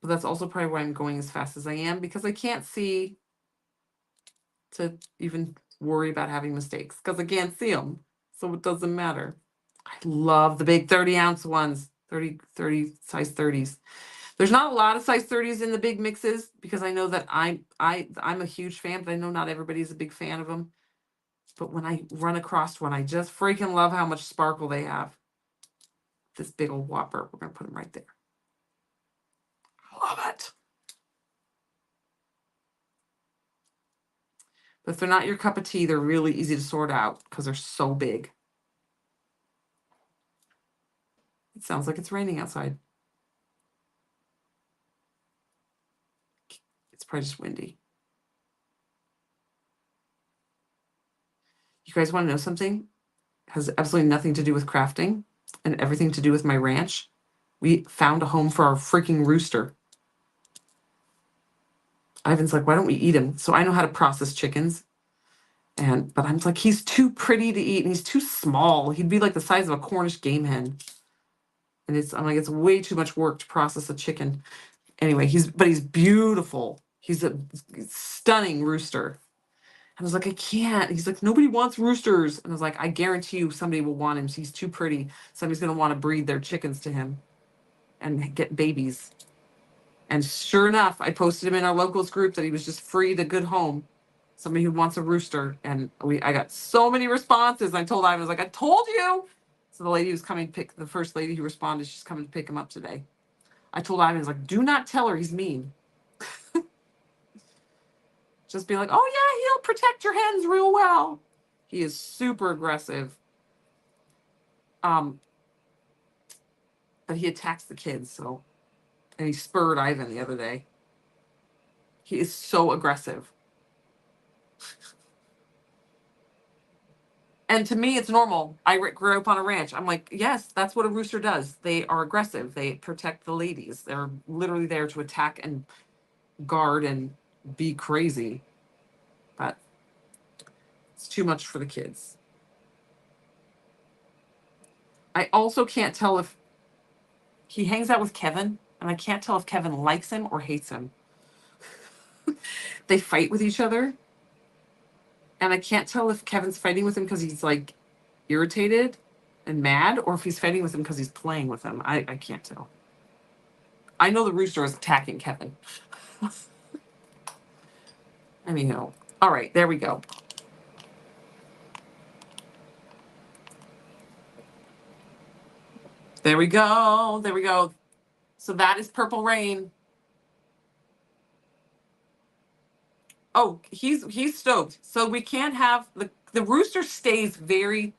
But that's also probably why I'm going as fast as I am, because I can't see to even worry about having mistakes, because I can't see them. So it doesn't matter. I love the big 30-ounce ones, 30, size 30s. There's not a lot of size 30s in the big mixes, because I know that I'm a huge fan, but I know not everybody's a big fan of them. But when I run across one, I just freaking love how much sparkle they have. this big old whopper. We're going to put them right there. I love it. But if they're not your cup of tea, they're really easy to sort out because they're so big. It sounds like it's raining outside. It's probably just windy. You guys want to know something? It has absolutely nothing to do with crafting and everything to do with my ranch. We found a home for our freaking rooster. Ivan's like, why don't we eat him? So I know how to process chickens. But I'm like, he's too pretty to eat and he's too small. He'd be like the size of a Cornish game hen. And I'm like, it's way too much work to process a chicken. Anyway, he's beautiful. He's a stunning rooster. I was like, I can't. He's like, nobody wants roosters. And I was like, I guarantee you somebody will want him. He's too pretty. Somebody's going to want to breed their chickens to him and get babies. And sure enough, I posted him in our locals group that he was just free to good home. Somebody who wants a rooster. And I got so many responses. I told Ivan, I was like, I told you. So the lady who's coming the first lady who responded, she's coming to pick him up today. I told Ivan, I was like, do not tell her he's mean. Just be like, oh yeah, he'll protect your hens real well. He is super aggressive. But he attacks the kids, and he spurred Ivan the other day. He is so aggressive. And to me, it's normal. I grew up on a ranch. I'm like, yes, that's what a rooster does. They are aggressive. They protect the ladies. They're literally there to attack and guard and be crazy. But it's too much for the kids. I also can't tell if he hangs out with Kevin, and I can't tell if Kevin likes him or hates him. They fight with each other. And I can't tell if Kevin's fighting with him because he's like irritated and mad, or if he's fighting with him because he's playing with him. I can't tell. I know the rooster is attacking Kevin. Anyhow. All right, there we go. There we go. There we go. So that is Purple Rain. Oh, he's stoked. So we can't have the rooster stays very,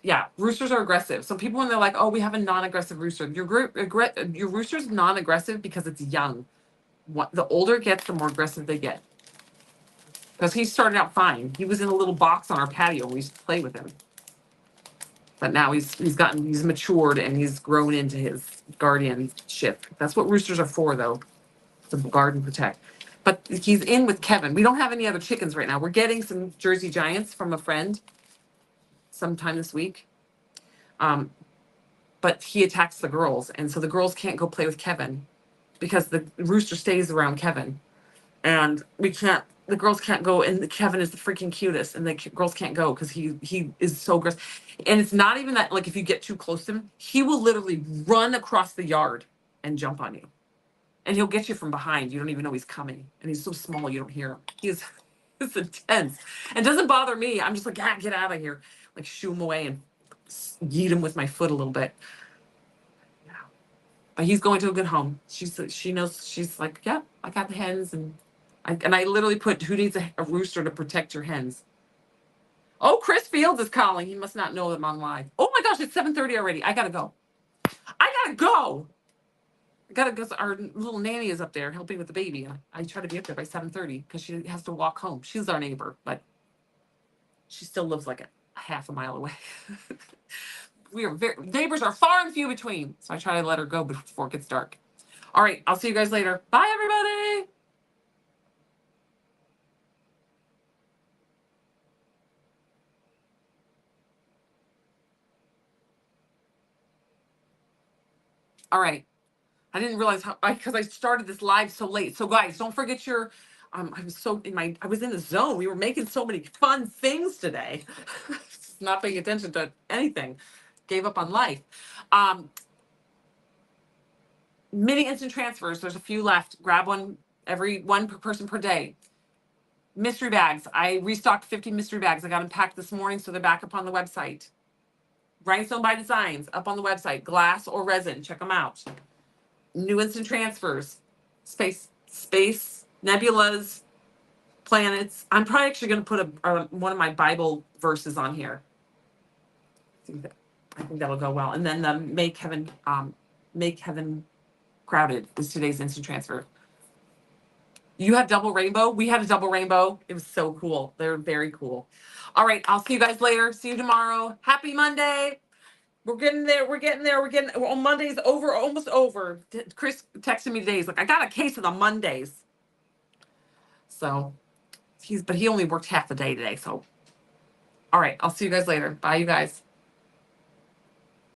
yeah, roosters are aggressive. So people, when they're like, oh, we have a non-aggressive rooster, your rooster's non-aggressive because it's young. The older it gets, the more aggressive they get. Because he started out fine. He was in a little box on our patio and we used to play with him. But now he's matured and he's grown into his guardianship. That's what roosters are for, though, to guard and protect. But he's in with Kevin. We don't have any other chickens right now. We're getting some Jersey Giants from a friend sometime this week. But he attacks the girls, and so the girls can't go play with Kevin because the rooster stays around Kevin. And the girls can't go, and Kevin is the freaking cutest, and the girls can't go because he is so aggressive. And it's not even that, like, if you get too close to him, he will literally run across the yard and jump on you. And he'll get you from behind. You don't even know he's coming. And he's so small you don't hear him. It's intense. And it doesn't bother me. I'm just like, get out of here. Like, shoo him away and yeet him with my foot a little bit. Yeah. But he's going to a good home. She knows, she's like, yeah, I got the hens. And I literally put, who needs a rooster to protect your hens? Oh, Chris Fields is calling. He must not know that I'm on live. Oh my gosh, it's 7:30 already. I gotta go. I gotta go. Our little nanny is up there helping with the baby. I try to be up there by 7:30 because she has to walk home. She's our neighbor, but she still lives like a half a mile away. Neighbors are far and few between. So I try to let her go before it gets dark. All right, I'll see you guys later. Bye, everybody. All right. I didn't realize because I started this live so late. So guys, don't forget your, I was in the zone. We were making so many fun things today. Not paying attention to anything. Gave up on life. Mini instant transfers. There's a few left. Grab one, one per person per day. Mystery bags. I restocked 50 mystery bags. I got them packed this morning, so they're back up on the website. Rhinestone by Designs up on the website. Glass or resin. Check them out. New instant transfers. Space nebulas, planets. I'm probably actually going to put one of my Bible verses on here. I think that'll go well. And then the make heaven crowded is today's instant transfer. You have double rainbow. We had a double rainbow. It was so cool. They're very cool. All right. I'll see you guys later. See you tomorrow. Happy Monday. We're getting there. Well, Monday's over, almost over. Chris texted me today. He's like, I got a case of the Mondays. So but he only worked half the day today. So, all right. I'll see you guys later. Bye, you guys.